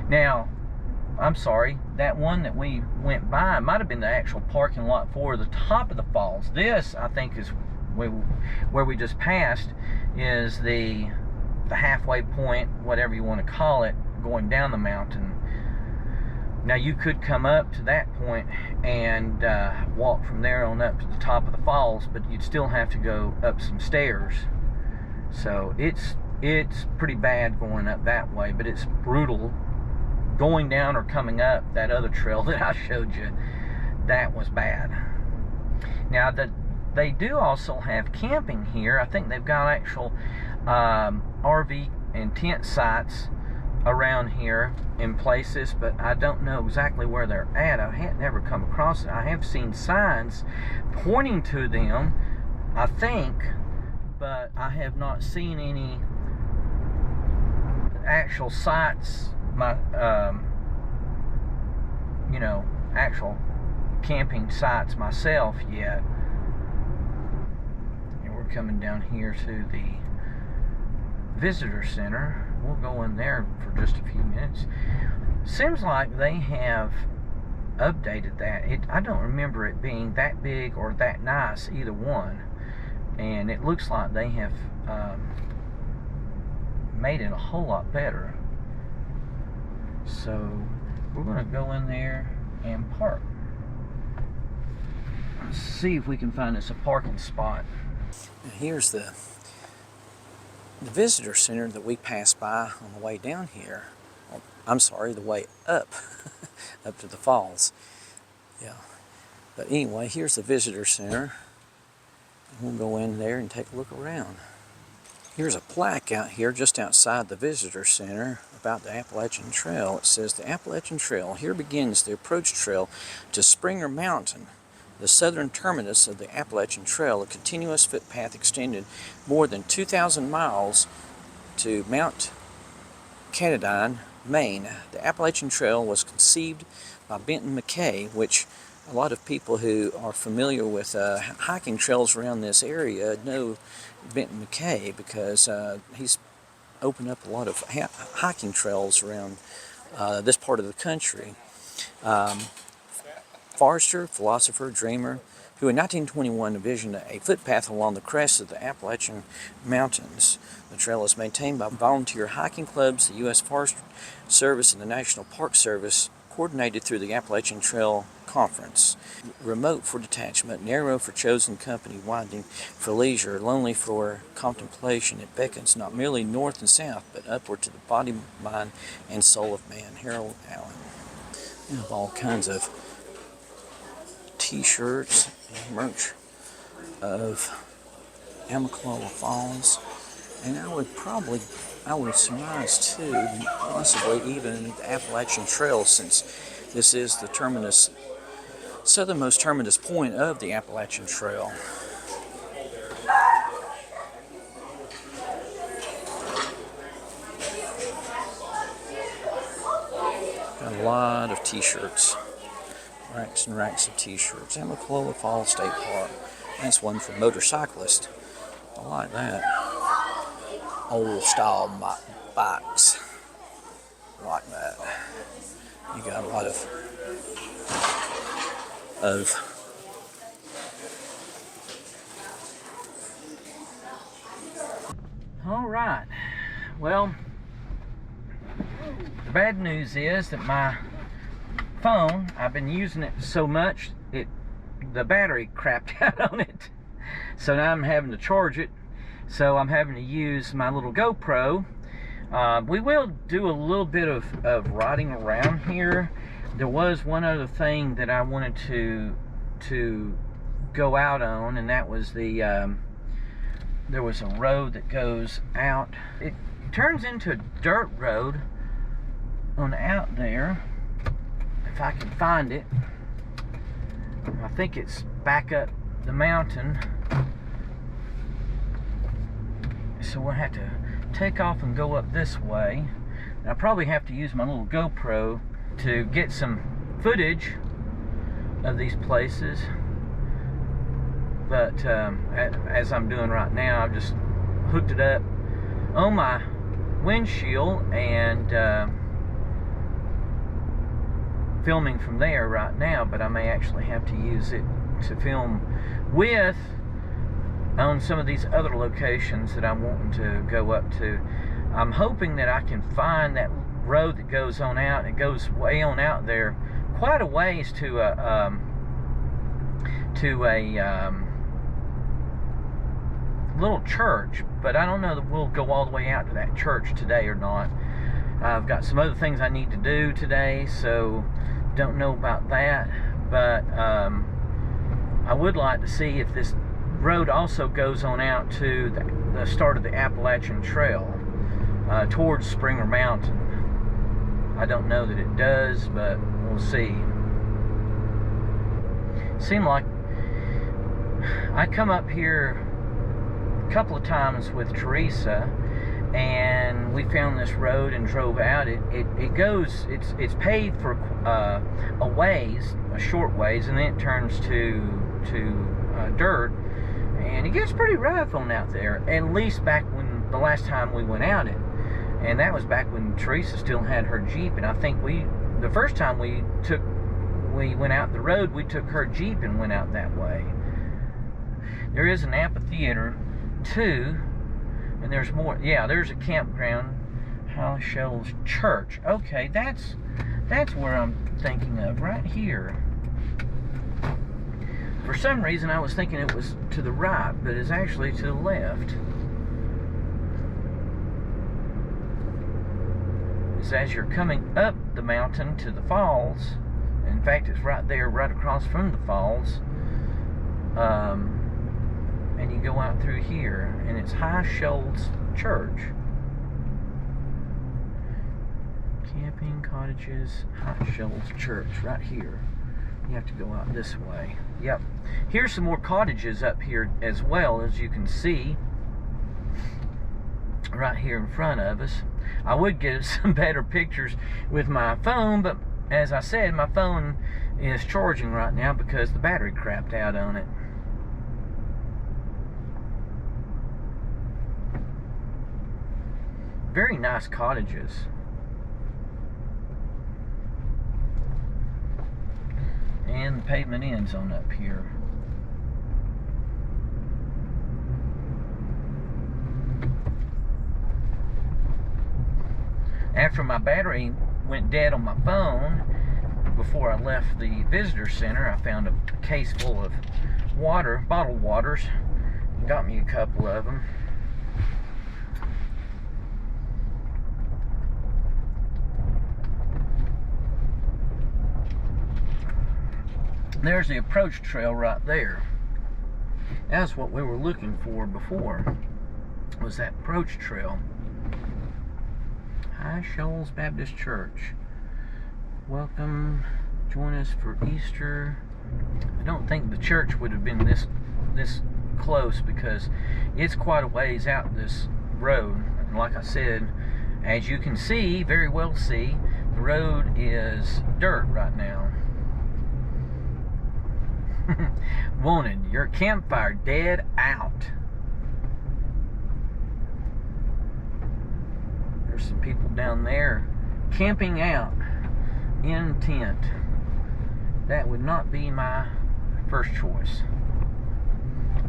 Now, I'm sorry, that one that we went by might have been the actual parking lot for the top of the falls. This, I think, is where we just passed, is the halfway point, whatever you want to call it, going down the mountain. Now you could come up to that point and walk from there on up to the top of the falls, but you'd still have to go up some stairs. So it's pretty bad going up that way, but it's brutal going down or coming up that other trail that I showed you. That was bad. Now they do also have camping here. I think they've got actual RV and tent sites around here in places, but I don't know exactly where they're at. I had never come across it. I have seen signs pointing to them, I think, but I have not seen any actual sites you know, actual camping sites myself yet. And we're coming down here to the visitor center. We'll go in there for just a few minutes. Seems like they have updated that. I don't remember it being that big or that nice, either one. And it looks like they have made it a whole lot better. So we're going to go in there and park. Let's see if we can find us a parking spot. Now here's the visitor center that we passed by on the way down here. I'm sorry, the way up, up to the falls. Yeah. But anyway, here's the visitor center. We'll go in there and take a look around. Here's a plaque out here just outside the visitor center about the Appalachian Trail. It says, "The Appalachian Trail. Here begins the approach trail to Springer Mountain, the southern terminus of the Appalachian Trail, a continuous footpath extended more than 2,000 miles to Mount Canadine, Maine. The Appalachian Trail was conceived by Benton McKay," which a lot of people who are familiar with hiking trails around this area know Benton McKay, because he's opened up a lot of hiking trails around this part of the country. Forester, philosopher, dreamer, who in 1921 envisioned a footpath along the crest of the Appalachian Mountains. The trail is maintained by volunteer hiking clubs, the U.S. Forest Service, and the National Park Service, coordinated through the Appalachian Trail Conference. Remote for detachment, narrow for chosen company, winding for leisure, lonely for contemplation, it beckons not merely north and south, but upward to the body, mind, and soul of man. Harold Allen. You have all kinds of t-shirts and merch of Amacalola Falls, and I would surmise too, possibly even the Appalachian Trail, since this is the terminus, southernmost terminus point of the Appalachian Trail. Got a lot of t-shirts. Racks and racks of t-shirts. Amacalola Falls State Park. That's one for motorcyclists. I like that. Old style bikes. I like that. You got a lot of All right. Well, the bad news is that my phone, I've been using it so much, the battery crapped out on it. So now I'm having to charge it. So I'm having to use my little GoPro. We will do a little bit of riding around here. There was one other thing that I wanted to go out on, and that was there was a road that goes out. It turns into a dirt road on out there, if I can find it. I think it's back up the mountain. So we'll have to take off and go up this way. And I probably have to use my little GoPro to get some footage of these places. But as I'm doing right now, I've just hooked it up on my windshield and filming from there right now, but I may actually have to use it to film with on some of these other locations that I'm wanting to go up to. I'm hoping that I can find that road that goes on out. It goes way on out there, quite a ways to a little church, but I don't know that we'll go all the way out to that church today or not. I've got some other things I need to do today, so don't know about that, but I would like to see if this road also goes on out to the start of the Appalachian Trail towards Springer Mountain. I don't know that it does, but we'll see. Seemed like I come up here a couple of times with Teresa, and we found this road and drove out. It's paved for a short ways, and then it turns to dirt, and it gets pretty rough on out there. At least back when the last time we went out it, and that was back when Teresa still had her Jeep. And I think the first time we went out the road, we took her Jeep and went out that way. There is an amphitheater too, and there's more. Yeah, there's a campground, High Shoals Church. Okay, that's where I'm thinking of, right here. For some reason I was thinking it was to the right, but it's actually to the left. It's as you're coming up the mountain to the falls. In fact, it's right there, right across from the falls. And you go out through here, and it's High Shoals Church. Camping, cottages, High Shoals Church, right here. You have to go out this way. Yep. Here's some more cottages up here as well, as you can see. Right here in front of us. I would get some better pictures with my phone, but as I said, my phone is charging right now because the battery crapped out on it. Very nice cottages. And the pavement ends on up here. After my battery went dead on my phone, before I left the visitor center, I found a case full of water, bottled waters. Got me a couple of them. There's the approach trail right there. That's what we were looking for before, was that approach trail. High Shoals Baptist Church. Welcome, join us for Easter. I don't think the church would have been this close because it's quite a ways out this road. And like I said, as you can see, very well see, the road is dirt right now. Wanted your campfire dead out. There's some people down there camping out in tent. That would not be my first choice.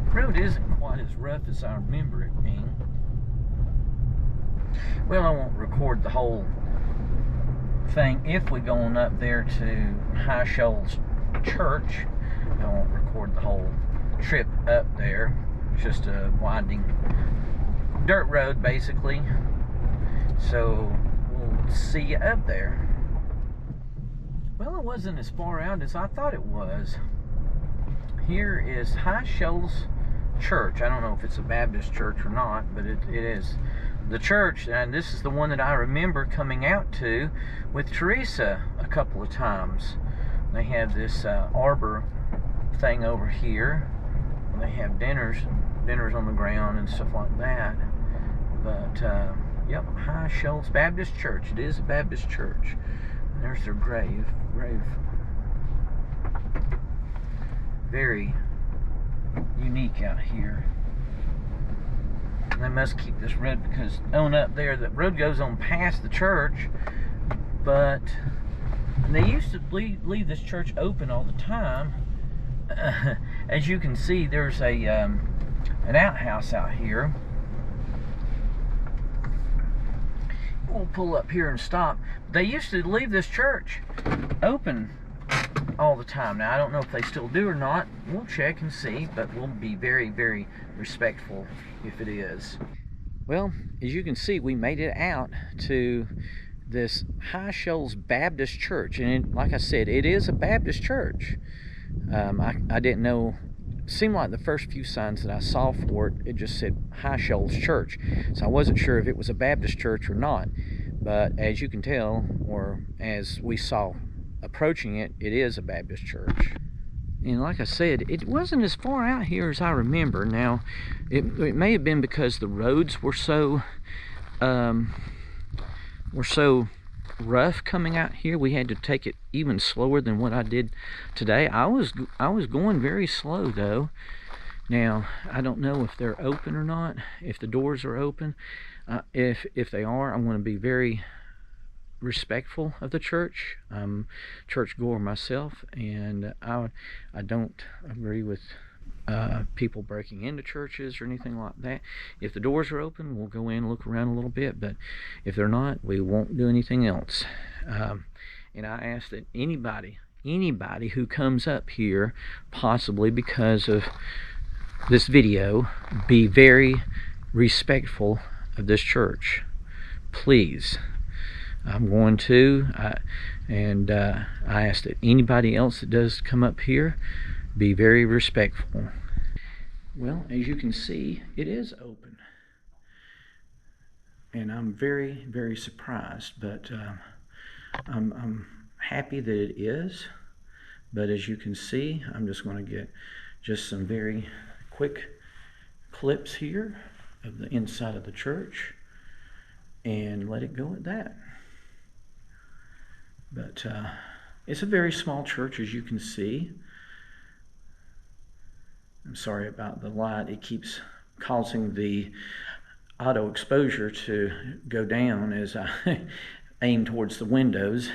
The road isn't quite as rough as I remember it being. Well, I won't record the whole thing if we go on up there to High Shoals Church. I won't record the whole trip up there. It's just a winding dirt road basically. So we'll see you up there. Well, it wasn't as far out as I thought it was. Here is High Shoals Church. I don't know if it's a Baptist church or not, but it is the church, and this is the one that I remember coming out to with Teresa a couple of times. They have this arbor thing over here. They have dinners on the ground and stuff like that. But yep, High Shoals Baptist Church. It is a Baptist church. And there's their grave. Very unique out here. And they must keep this road because on up there, the road goes on past the church, but they used to leave this church open all the time. As you can see, there's a an outhouse out here. We'll pull up here and stop. They used to leave this church open all the time. Now, I don't know if they still do or not. We'll check and see, but we'll be very, very respectful if it is. Well, as you can see, we made it out to this High Shoals Baptist Church. And like I said, it is a Baptist church. I didn't know. It seemed like the first few signs that I saw for it, it just said High Shoals Church. So I wasn't sure if it was a Baptist church or not. But as you can tell, or as we saw approaching it, it is a Baptist church. And like I said, it wasn't as far out here as I remember. Now, it may have been because the roads were so were so rough coming out here, we had to take it even slower than what I did today. I was going very slow though. Now I don't know if they're open or not, if the doors are open. If they are, I want to be very respectful of the church. I'm church goer myself, and I don't agree with people breaking into churches or anything like that. If the doors are open, we'll go in and look around a little bit, but if they're not, we won't do anything else. And I ask that anybody who comes up here, possibly because of this video, be very respectful of this church. Please. I'm going to, I ask that anybody else that does come up here be very respectful. Well, as you can see, it is open, and I'm very, very surprised, but I'm happy that it is. But as you can see, I'm just going to get just some very quick clips here of the inside of the church and let it go at that. But it's a very small church, as you can see. I'm sorry about the light. It keeps causing the auto exposure to go down as I aim towards the windows.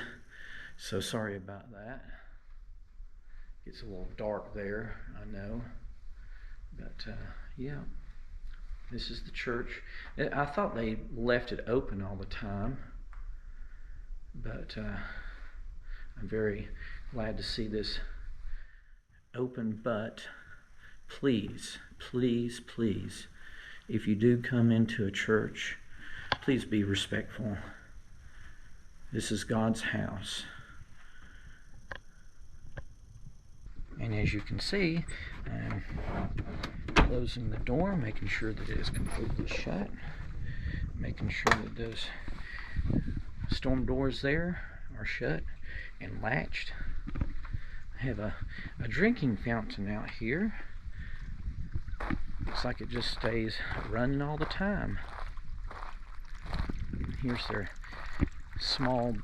So sorry about that. It's a little dark there, I know. But yeah, this is the church. I thought they left it open all the time, but I'm very glad to see this open. But please, please, please, if you do come into a church, please be respectful. This is God's house. And as you can see, I'm closing the door, making sure that it is completely shut, making sure that those storm doors there are shut and latched. I have a drinking fountain out here. Looks like it just stays running all the time. Here's their small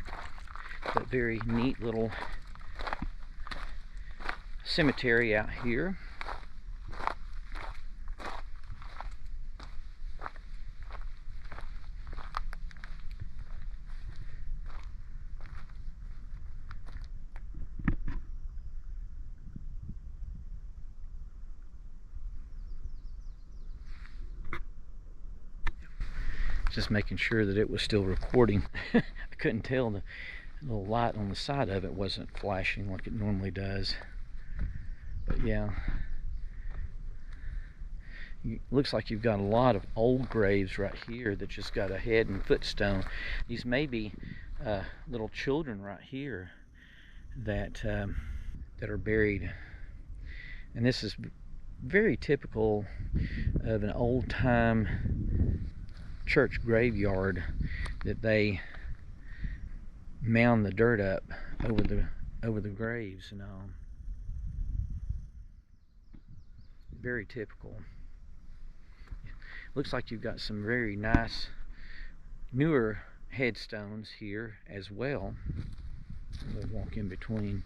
but very neat little cemetery out here. Just making sure that it was still recording. I couldn't tell, the little light on the side of it wasn't flashing like it normally does. But yeah, it looks like you've got a lot of old graves right here that just got a head and footstone. These may be little children right here that are buried, and this is very typical of an old-time church graveyard, that they mound the dirt up over the graves and all. Very typical. Looks like you've got some very nice newer headstones here as well. We'll walk in between.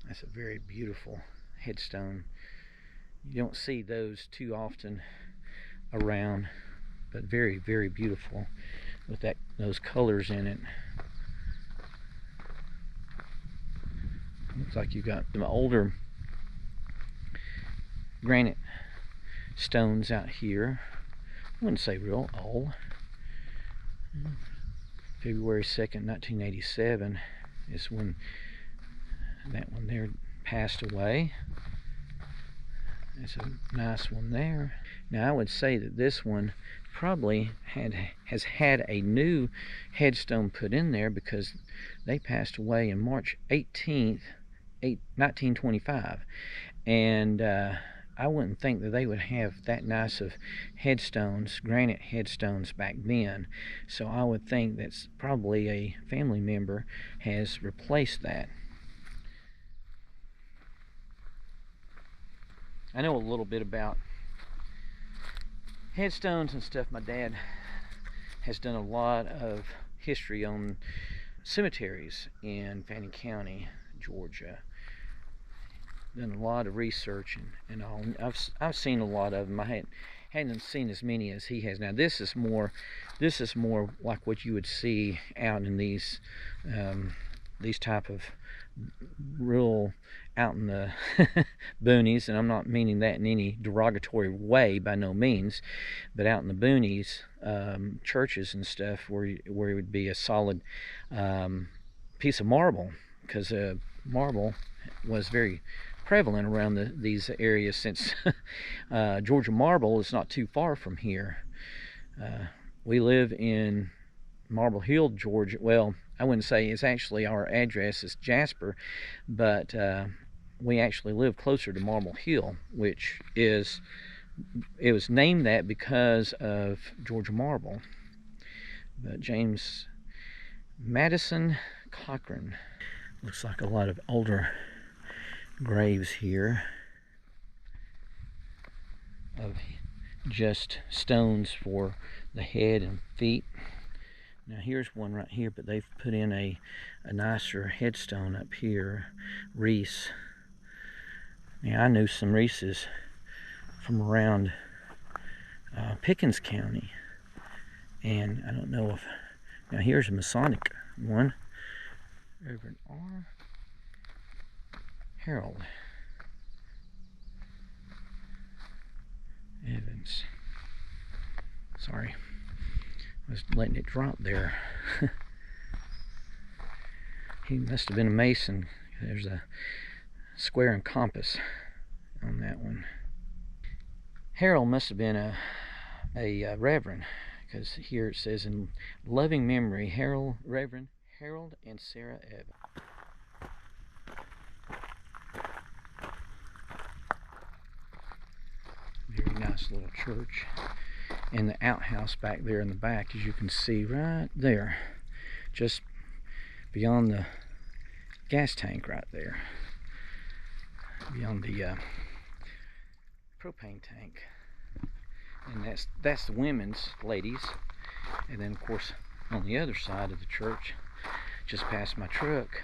That's a very beautiful headstone. You don't see those too often around, but very, very beautiful with those colors in it. Looks like you've got some older granite stones out here. I wouldn't say real old. February 2nd, 1987 is when that one there passed away. That's a nice one there. Now I would say that this one probably has had a new headstone put in there, because they passed away in March 18th, 1925, and I wouldn't think that they would have that nice of headstones, granite headstones back then. So I would think that's probably a family member has replaced that. I know a little bit about headstones and stuff. My dad has done a lot of history on cemeteries in Fannin County, Georgia. Done a lot of research and all. I've seen a lot of them. I hadn't seen as many as he has. Now this is more like what you would see out in these type of real out in the boonies, and I'm not meaning that in any derogatory way by no means, but out in the boonies, churches and stuff where it would be a solid piece of marble, because marble was very prevalent around these areas, since Georgia marble is not too far from here. We live in Marble Hill, Georgia. Well, I wouldn't say it's actually, our address is Jasper, but we actually live closer to Marble Hill, which is, it was named that because of Georgia marble. But James Madison Cochran. Looks like a lot of older graves here of just stones for the head and feet. Now here's one right here, but they've put in a nicer headstone up here, Reese. Now I knew some Reeses from around Pickens County, and I don't know if, now here's a Masonic one, Reverend R. Harold Evans. Sorry, I was letting it drop there. He must have been a Mason. There's a square and compass on that one. Harold must have been a reverend, because here it says, in loving memory, Reverend Harold and Sarah Evans. Very nice little church. And the outhouse back there in the back, as you can see right there, just beyond the gas tank right there, beyond the propane tank. And that's the women's, ladies. And then of course on the other side of the church, just past my truck,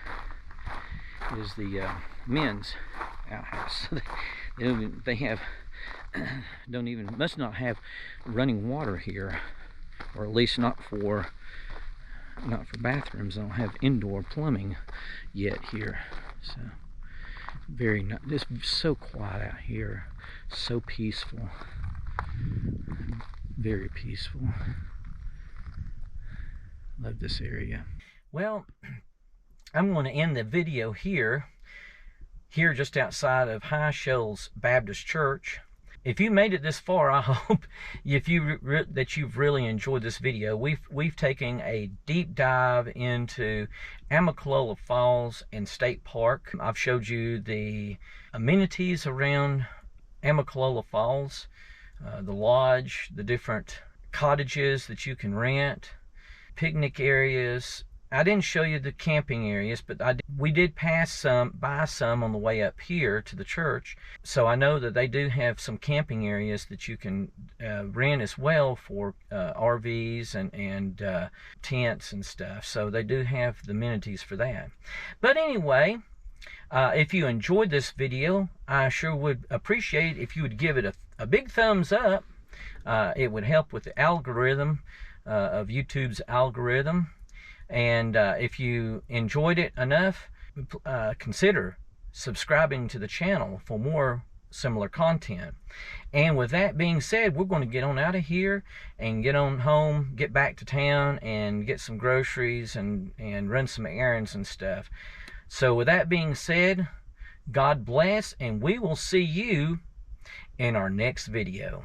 is the men's outhouse. They have must not have running water here, or at least not for bathrooms. They don't have indoor plumbing yet here. So very nice. It's so quiet out here, so peaceful, very peaceful. Love this area. Well, I'm going to end the video here just outside of High Shoals Baptist Church. If you made it this far, I hope that you've really enjoyed this video. We've taken a deep dive into Amacalola Falls and State Park. I've showed you the amenities around Amacalola Falls, the lodge, the different cottages that you can rent, picnic areas. I didn't show you the camping areas, but we did by some on the way up here to the church. So I know that they do have some camping areas that you can rent as well for RVs and tents and stuff. So they do have the amenities for that. But anyway, if you enjoyed this video, I sure would appreciate if you would give it a big thumbs up. It would help with the algorithm of YouTube's algorithm. And if you enjoyed it enough, consider subscribing to the channel for more similar content. And with that being said, we're going to get on out of here and get on home, get back to town, and get some groceries and run some errands and stuff. So with that being said, God bless, and we will see you in our next video.